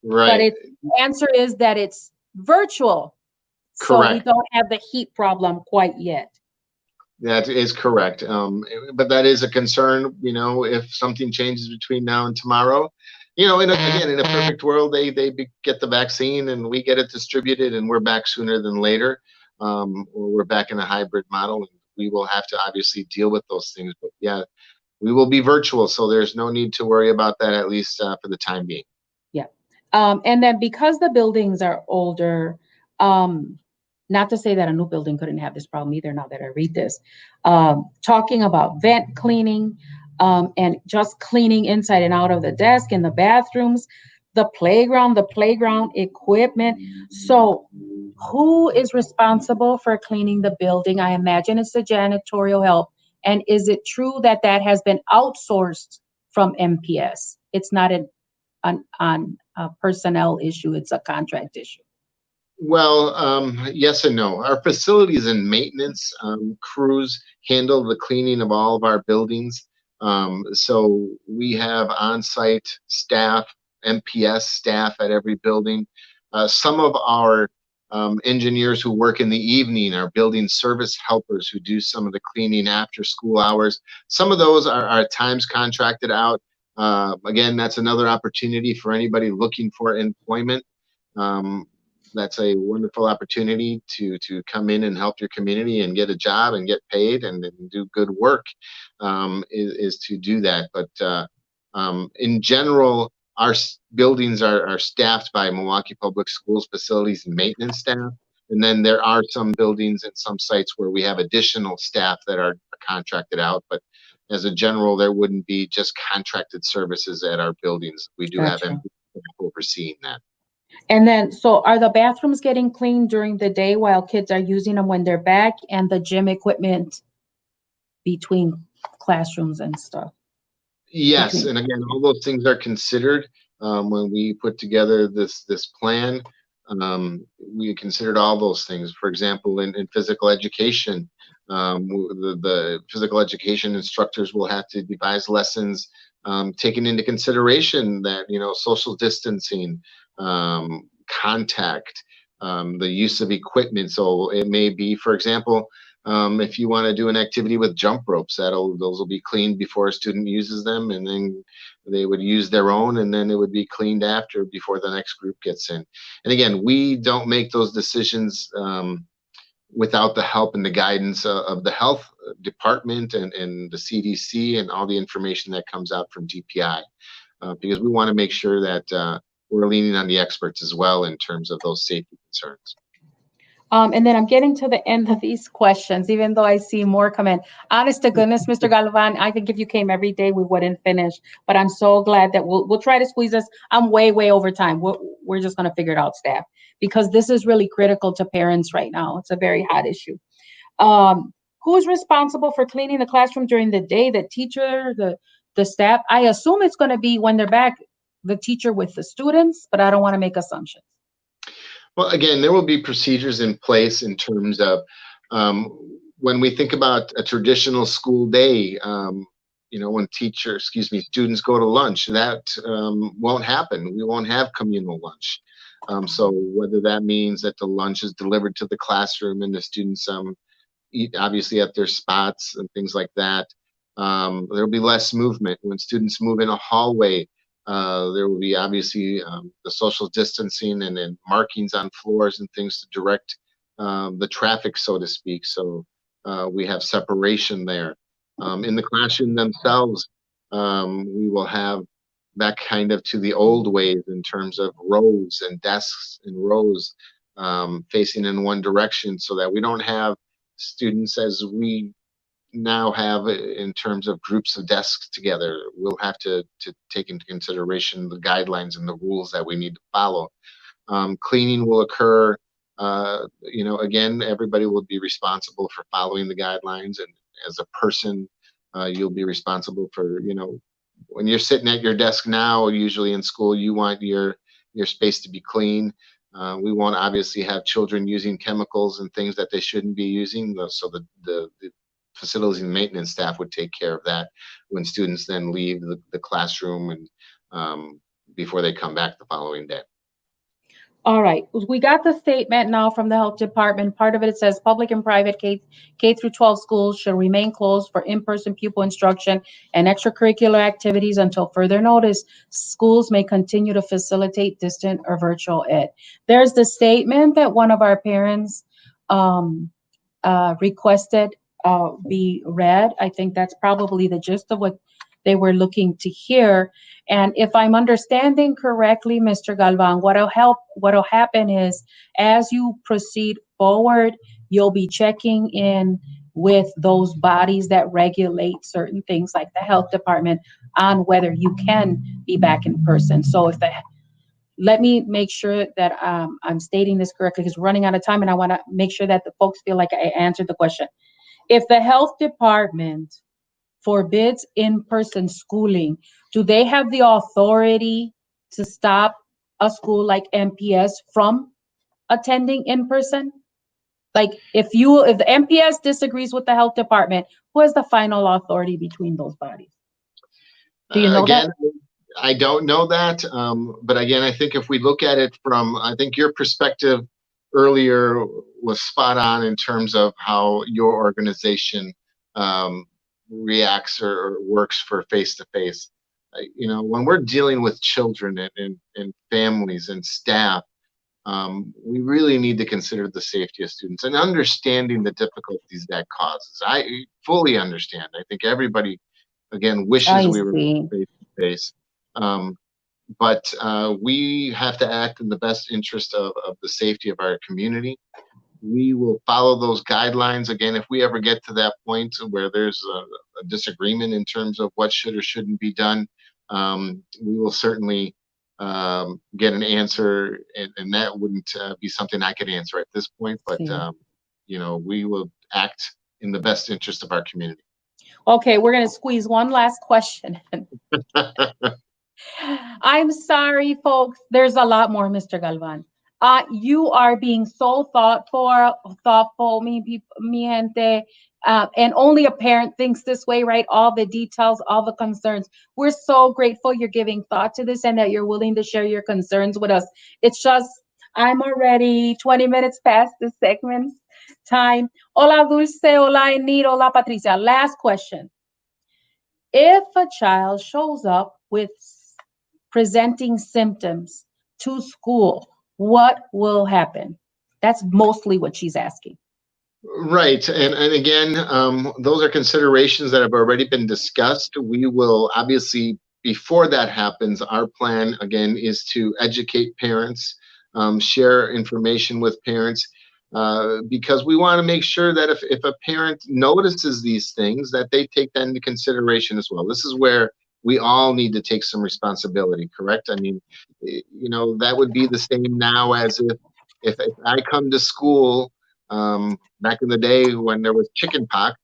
the answer is that it's virtual. Correct. So we don't have the heat problem quite yet. That is correct. But that is a concern, if something changes between now and tomorrow. Again, in a perfect world, they get the vaccine and we get it distributed and we're back sooner than later, or we're back in a hybrid model, and we will have to obviously deal with those things. But yeah, we will be virtual, so there's no need to worry about that, at least for the time being. Yeah. And then because the buildings are older, not to say that a new building couldn't have this problem either now that I read this, talking about vent cleaning, and just cleaning inside and out of the desk and the bathrooms, the playground equipment. So who is responsible for cleaning the building? I imagine it's the janitorial help. And is it true that that has been outsourced from MPS? It's not a personnel issue, it's a contract issue. Well, yes and no. Our facilities and maintenance crews handle the cleaning of all of our buildings. So we have on-site staff, MPS staff at every building. Some of our engineers who work in the evening are building service helpers who do some of the cleaning after school hours. Some of those are at times contracted out. Again, that's another opportunity for anybody looking for employment. That's a wonderful opportunity to come in and help your community and get a job and get paid and do good work, is to do that. But in general, our buildings are staffed by Milwaukee Public Schools facilities and maintenance staff. And then there are some buildings and some sites where we have additional staff that are contracted out. But as a general, there wouldn't be just contracted services at our buildings. We do have MPS overseeing that. And then, so are the bathrooms getting cleaned during the day while kids are using them when they're back, and the gym equipment between classrooms and stuff? Yes, and again, all those things are considered when we put together this plan. We considered all those things. For example, in physical education, the physical education instructors will have to devise lessons taking into consideration that, social distancing, contact, the use of equipment. So it may be, for example, if you want to do an activity with jump ropes, those will be cleaned before a student uses them, and then they would use their own, and then it would be cleaned after before the next group gets in. And again, we don't make those decisions without the help and the guidance of the health department and the CDC and all the information that comes out from DPI, because we want to make sure that we're leaning on the experts as well in terms of those safety concerns. And then I'm getting to the end of these questions, even though I see more come in. Honest to goodness, Mr. Galvan, I think if you came every day, we wouldn't finish. But I'm so glad that we'll try to squeeze this. I'm way over time. We're just going to figure it out, staff, because this is really critical to parents right now. It's a very hot issue. Who's responsible for cleaning the classroom during the day? The teacher, the staff? I assume it's going to be when they're back, the teacher with the students, but I don't want to make assumptions. Well, again, there will be procedures in place in terms of when we think about a traditional school day, when students go to lunch, that won't happen. We won't have communal lunch. So whether that means that the lunch is delivered to the classroom and the students eat obviously at their spots and things like that, there'll be less movement. When students move in a hallway, there will be obviously the social distancing and then markings on floors and things to direct the traffic, so to speak. So we have separation there. In the classroom themselves, we will have back kind of to the old ways in terms of rows and desks and rows facing in one direction, so that we don't have students as we now have in terms of groups of desks together. We'll have to take into consideration the guidelines and the rules that we need to follow. Cleaning will occur, again, everybody will be responsible for following the guidelines, and as a person, you'll be responsible for, when you're sitting at your desk now, usually in school, you want your space to be clean. We won't obviously have children using chemicals and things that they shouldn't be using, so the facilities and maintenance staff would take care of that when students then leave the classroom and before they come back the following day. All right, we got the statement now from the health department. Part of it says public and private K through 12 schools should remain closed for in-person pupil instruction and extracurricular activities until further notice. Schools may continue to facilitate distant or virtual ed. There's the statement that one of our parents requested be read. I think that's probably the gist of what they were looking to hear. And if I'm understanding correctly, Mr. Galvan, what'll happen is as you proceed forward, you'll be checking in with those bodies that regulate certain things like the health department on whether you can be back in person. So let me make sure that I'm stating this correctly because we're running out of time and I want to make sure that the folks feel like I answered the question. If the health department forbids in-person schooling, do they have the authority to stop a school like MPS from attending in person? Like if the MPS disagrees with the health department, who has the final authority between those bodies? Do you know again, that? I don't know that, but again, I think if we look at it from, I think your perspective earlier was spot on in terms of how your organization reacts or works for face-to-face. When we're dealing with children and families and staff, we really need to consider the safety of students and understanding the difficulties that causes. I fully understand. I think everybody, again, wishes we were face-to-face. But we have to act in the best interest of the safety of our community. We will follow those guidelines. Again, if we ever get to that point where there's a disagreement in terms of what should or shouldn't be done, we will certainly get an answer, and that wouldn't be something I could answer at this point, but we will act in the best interest of our community. Okay, we're going to squeeze one last question. I'm sorry, folks. There's a lot more, Mr. Galvan. You are being so thoughtful, mi gente, and only a parent thinks this way, right? All the details, all the concerns. We're so grateful you're giving thought to this and that you're willing to share your concerns with us. It's just, I'm already 20 minutes past the segment's time. Hola, Dulce. Hola, Enid. Hola, Patricia. Last question. If a child shows up with presenting symptoms to school, what will happen? That's mostly what she's asking. Right. And again, those are considerations that have already been discussed. We will obviously, before that happens, our plan, again, is to educate parents, share information with parents, because we want to make sure that if a parent notices these things, that they take that into consideration as well. This is where we all need to take some responsibility, correct? I mean, that would be the same now as if I come to school back in the day when there was chicken pox,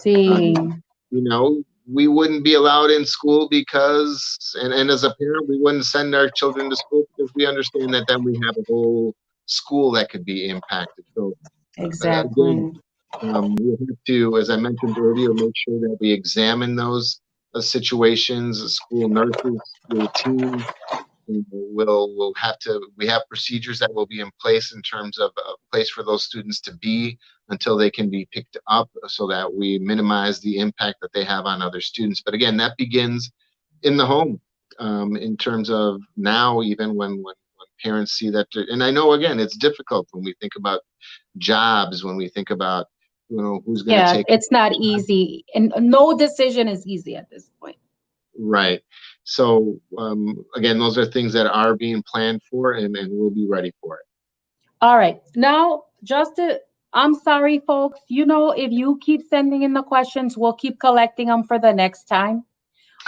we wouldn't be allowed in school because, and as a parent, we wouldn't send our children to school because we understand that then we have a whole school that could be impacted. So exactly, again, we have to, as I mentioned earlier, make sure that we examine those situations. School nurses, school teams, we have procedures that will be in place in terms of a place for those students to be until they can be picked up, so that we minimize the impact that they have on other students. But again, that begins in the home, in terms of now, even when parents see that, and I know, again, it's difficult when we think about jobs, when we think about, who's going to take. It's not easy, and no decision is easy at this point. Right. So again, those are things that are being planned for, and we'll be ready for it. All right. Now, I'm sorry, folks. If you keep sending in the questions, we'll keep collecting them for the next time,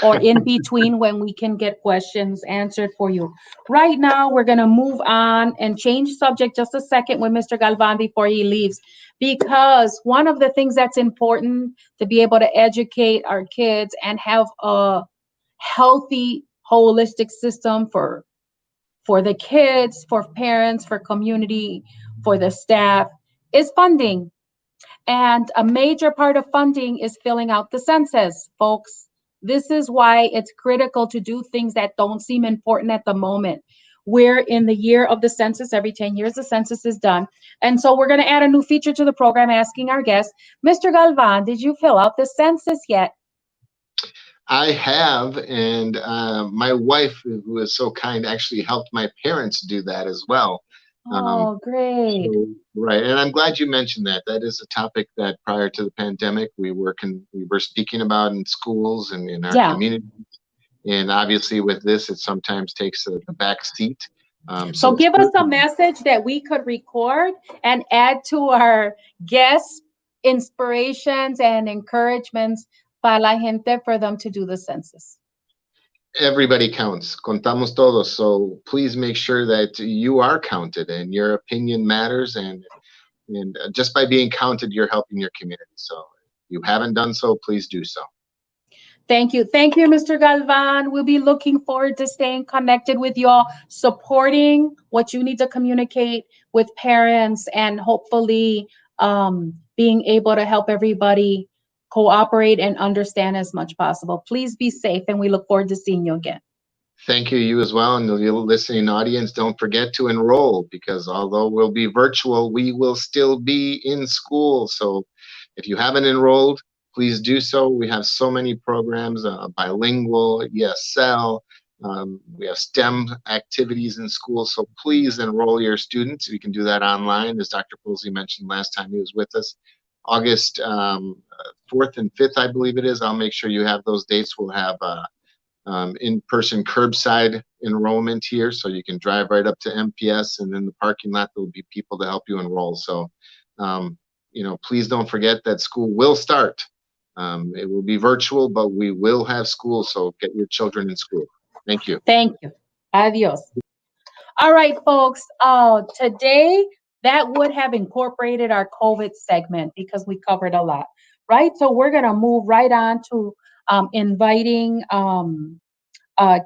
or in between when we can get questions answered for you. Right now, we're going to move on and change subject just a second with Mr. Galvan before he leaves, because one of the things that's important to be able to educate our kids and have a healthy, holistic system for the kids, for parents, for community, for the staff, is funding. And a major part of funding is filling out the census, folks. This is why it's critical to do things that don't seem important at the moment. we're in the year of the census. Every 10 years, the census is done. And so we're going to add a new feature to the program, asking our guests, Mr. Galvan, did you fill out the census yet? I have, and my wife, who is so kind, actually helped my parents do that as well. Oh, great. So, right, and I'm glad you mentioned that. That is a topic that prior to the pandemic, we were speaking about in schools and in our community. And obviously with this, it sometimes takes the back seat. So give us a message that we could record and add to our guests' inspirations and encouragements para la gente for them to do the census. Everybody counts. Contamos todos. So please make sure that you are counted and your opinion matters. And just by being counted, you're helping your community. So if you haven't done so, please do so. Thank you. Thank you, Mr. Galvan. We'll be looking forward to staying connected with you all, supporting what you need to communicate with parents, and hopefully being able to help everybody cooperate and understand as much possible. Please be safe, and we look forward to seeing you again. Thank you, you as well. And the listening audience, don't forget to enroll, because although we'll be virtual, we will still be in school. So if you haven't enrolled, please do so. We have so many programs, bilingual, ESL, we have STEM activities in school. So please enroll your students. You can do that online, as Dr. Polsey mentioned last time he was with us. August 4th and 5th, I believe it is. I'll make sure you have those dates. We'll have in-person curbside enrollment here, so you can drive right up to MPS, and in the parking lot there will be people to help you enroll. So you know, please don't forget that school will start. It will be virtual, but we will have school, so get your children in school. Thank you. Thank you. Adios. All right, folks. Today, that would have incorporated our COVID segment because we covered a lot, right? So we're going to move right on to inviting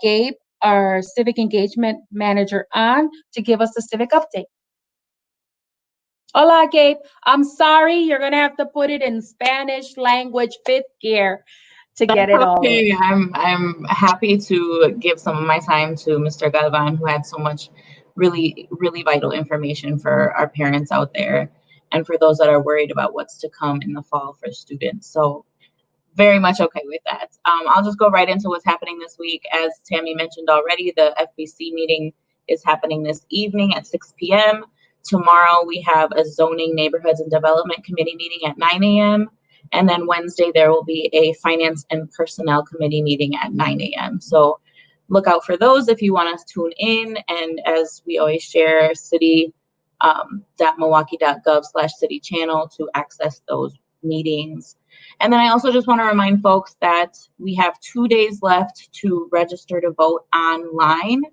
Gabe, our Civic Engagement Manager, on to give us the civic update. Hola, Gabe. I'm sorry, you're going to have to put it in Spanish language 5th gear to get it all. Okay, I'm happy to give some of my time to Mr. Galvan, who had so much really vital information for our parents out there and for those that are worried about what's to come in the fall for students. So very much okay with that. I'll just go right into what's happening this week. As Tammy mentioned already, the FBC meeting is happening this evening at 6 p.m. Tomorrow we have a zoning, neighborhoods, and development committee meeting at 9 a.m. And then Wednesday there will be a finance and personnel committee meeting at 9 a.m. So look out for those if you want to tune in. And as we always share, city.milwaukee.gov/city channel to access those meetings. And then I also just want to remind folks that we have 2 days left to register to vote online.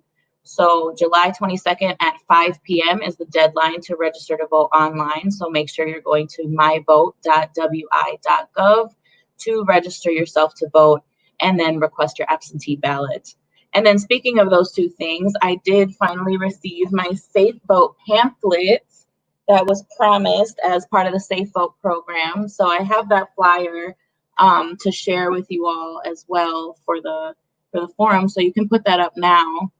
So July 22nd at 5 p.m. is the deadline to register to vote online. So make sure you're going to myvote.wi.gov to register yourself to vote and then request your absentee ballot. And then speaking of those two things, I did finally receive my Safe Vote pamphlet that was promised as part of the Safe Vote program. So I have that flyer to share with you all as well for the forum. So you can put that up now.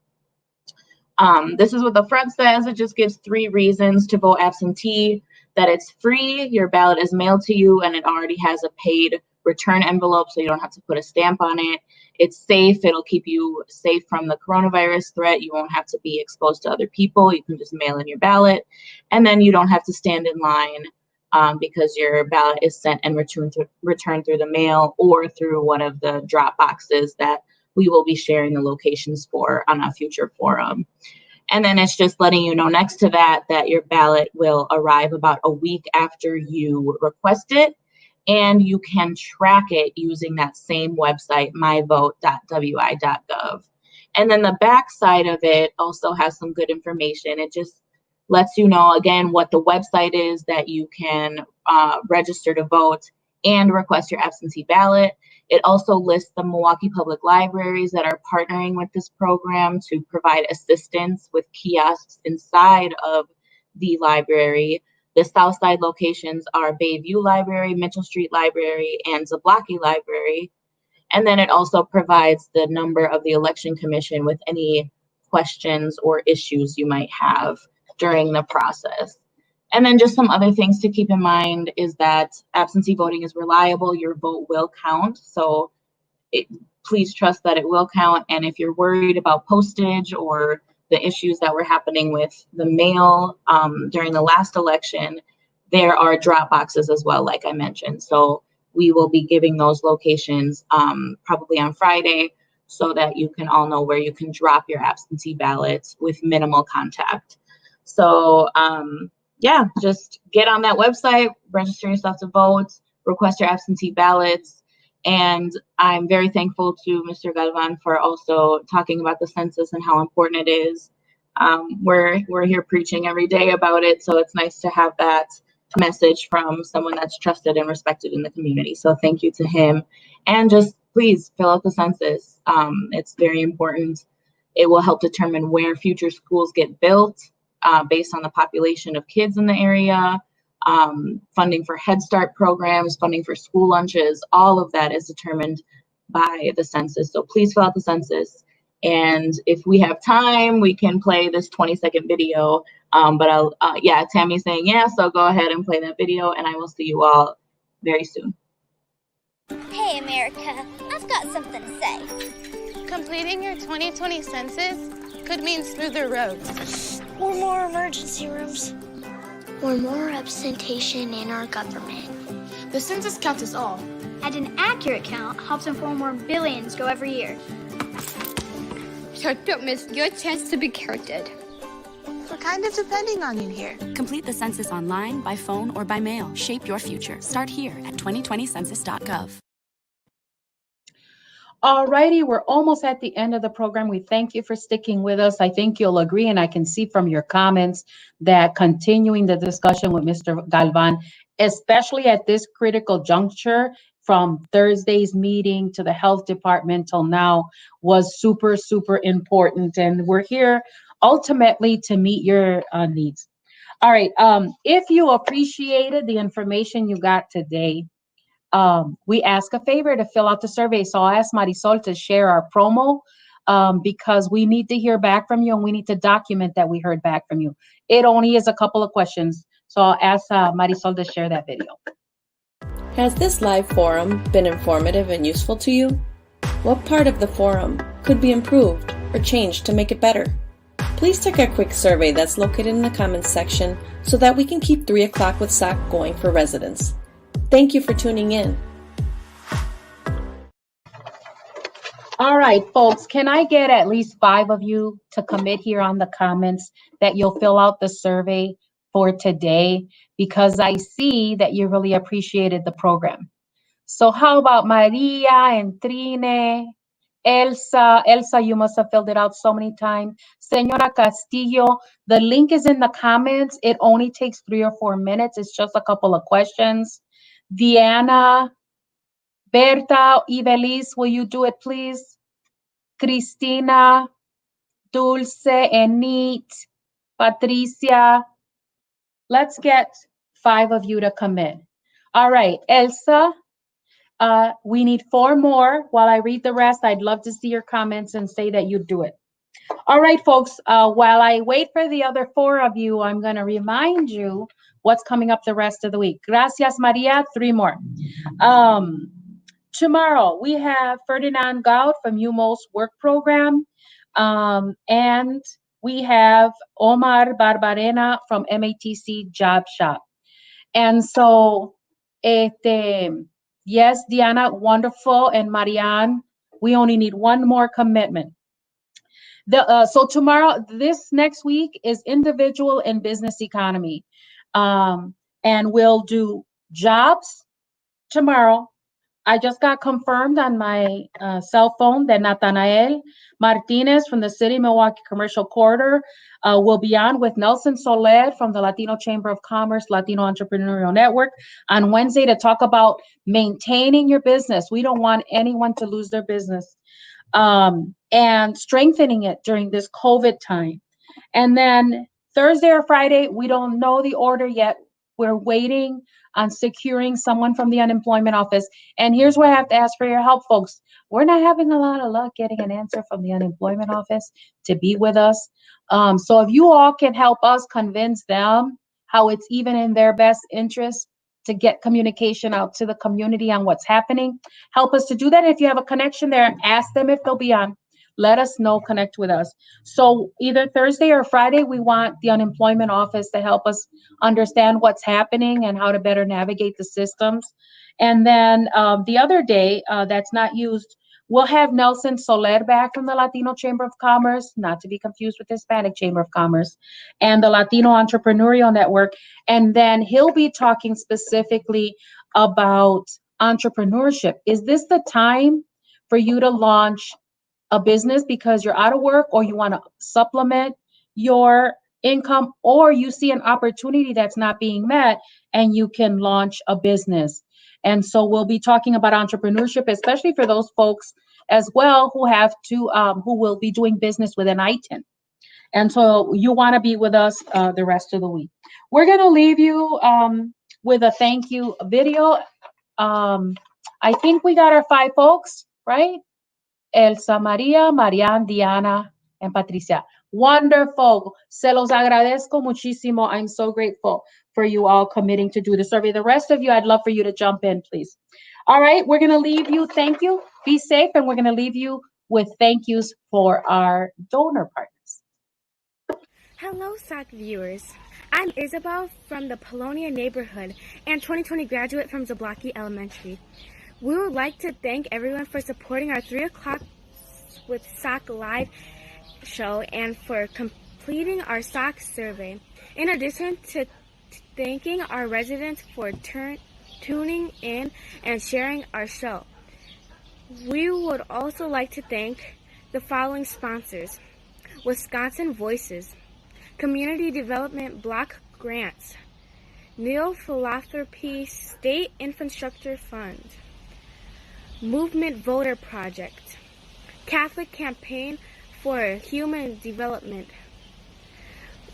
This is what the front says. It just gives 3 reasons to vote absentee: that it's free, your ballot is mailed to you, and it already has a paid return envelope, so you don't have to put a stamp on it. It's safe. It'll keep you safe from the coronavirus threat. You won't have to be exposed to other people. You can just mail in your ballot, and then you don't have to stand in line because your ballot is sent and returned through the mail or through one of the drop boxes that we will be sharing the locations for on a future forum. And then it's just letting you know next to that your ballot will arrive about a week after you request it, and you can track it using that same website, myvote.wi.gov. And then the back side of it also has some good information. It just lets you know, again, what the website is that you can register to vote and request your absentee ballot. It also lists the Milwaukee Public Libraries that are partnering with this program to provide assistance with kiosks inside of the library. The South Side locations are Bayview Library, Mitchell Street Library, and Zablocki Library. And then it also provides the number of the Election Commission with any questions or issues you might have during the process. And then just some other things to keep in mind is that absentee voting is reliable. Your vote will count. So please trust that it will count. And if you're worried about postage or the issues that were happening with the mail during the last election, there are drop boxes as well, like I mentioned. So we will be giving those locations probably on Friday so that you can all know where you can drop your absentee ballots with minimal contact. So yeah, just get on that website, register yourself to vote, request your absentee ballots. And I'm very thankful to Mr. Galvan for also talking about the census and how important it is. We're here preaching every day about it, so it's nice to have that message from someone that's trusted and respected in the community. So thank you to him. And just please fill out the census. It's very important. It will help determine where future schools get built based on the population of kids in the area. Funding for Head Start programs, funding for school lunches, all of that is determined by the census. So please fill out the census. And if we have time, we can play this 20-second video. But yeah, Tammy's saying yeah, so go ahead and play that video, and I will see you all very soon. Hey, America, I've got something to say. Completing your 2020 census could mean smoother roads. Or more emergency rooms. Or more representation in our government. The census counts us all. And an accurate count helps inform where billions go every year. So don't miss your chance to be counted. We're kind of depending on you here. Complete the census online, by phone, or by mail. Shape your future. Start here at 2020census.gov. Alrighty, we're almost at the end of the program. We thank you for sticking with us. I think you'll agree, and I can see from your comments that continuing the discussion with Mr. Galvan, especially at this critical juncture from Thursday's meeting to the health department till now, was super, super important. And we're here ultimately to meet your needs. All right, if you appreciated the information you got today, we ask a favor to fill out the survey. So I'll ask Marisol to share our promo because we need to hear back from you and we need to document that we heard back from you. It only is a couple of questions. So I'll ask Marisol to share that video. Has this live forum been informative and useful to you? What part of the forum could be improved or changed to make it better? Please take a quick survey that's located in the comments section so that we can keep 3 o'clock with SOC going for residents. Thank you for tuning in. All right, folks, can I get at least 5 of you to commit here on the comments that you'll fill out the survey for today, because I see that you really appreciated the program. So how about Maria and Trine, Elsa? Elsa, you must have filled it out so many times. Señora Castillo, the link is in the comments. It only takes 3 or 4 minutes. It's just a couple of questions. Diana, Berta, Ibelis, will you do it, please? Cristina, Dulce, Enit, Patricia. Let's get 5 of you to commit. All right, Elsa, we need 4 more. While I read the rest, I'd love to see your comments and say that you do it. All right, folks, while I wait for the other 4 of you, I'm going to remind you what's coming up the rest of the week. Gracias, Maria. 3 more. Tomorrow, we have Ferdinand Gaud from UMO's work program. And we have Omar Barbarena from MATC Job Shop. And so, yes, Diana, wonderful. And Marianne, we only need 1 more commitment. So tomorrow, this next week is individual and business economy. And we'll do jobs tomorrow. I just got confirmed on my cell phone that Nathanael Martinez from the City of Milwaukee Commercial Corridor will be on with Nelson Soler from the Latino Chamber of Commerce, Latino Entrepreneurial Network on Wednesday to talk about maintaining your business. We don't want anyone to lose their business, and strengthening it during this COVID time. And then Thursday or Friday, we don't know the order yet, We're waiting on securing someone from the unemployment office. And here's where I have to ask for your help, folks. We're not having a lot of luck getting an answer from the unemployment office to be with us. So if you all can help us convince them how it's even in their best interest to get communication out to the community on what's happening, help us to do that. If you have a connection there, ask them if they'll be on. Let us know, connect with us. So either Thursday or Friday, we want the unemployment office to help us understand what's happening and how to better navigate the systems. And then the other day that's not used, we'll have Nelson Soler back from the Latino Chamber of Commerce, not to be confused with the Hispanic Chamber of Commerce, and the Latino Entrepreneurial Network. And then he'll be talking specifically about entrepreneurship. Is this the time for you to launch a business because you're out of work, or you want to supplement your income, or you see an opportunity that's not being met and you can launch a business? And so we'll be talking about entrepreneurship, especially for those folks as well who have to, who will be doing business with an ITIN. And so you want to be with us the rest of the week. We're going to leave you with a thank you video. I think we got our 5 folks, right? Elsa Maria, Marianne, Diana, and Patricia. Wonderful. Se los agradezco muchísimo. I'm so grateful for you all committing to do the survey. The rest of you, I'd love for you to jump in, please. All right, we're going to leave you. Thank you. Be safe. And we're going to leave you with thank yous for our donor partners. Hello, SOC viewers. I'm Isabel from the Polonia neighborhood and 2020 graduate from Zablocki Elementary. We would like to thank everyone for supporting our 3 o'clock with SOC live show and for completing our SOC survey. In addition to thanking our residents for tuning in and sharing our show, we would also like to thank the following sponsors: Wisconsin Voices, Community Development Block Grants, Neo-Philanthropy State Infrastructure Fund, Movement Voter Project, Catholic Campaign for Human Development,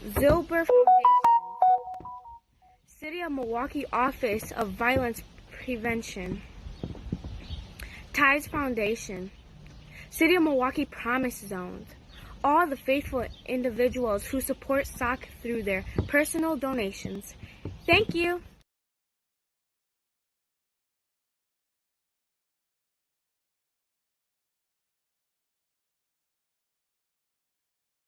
Zilber Foundation, City of Milwaukee Office of Violence Prevention, Ties Foundation, City of Milwaukee Promise Zones, all the faithful individuals who support SOC through their personal donations. Thank you.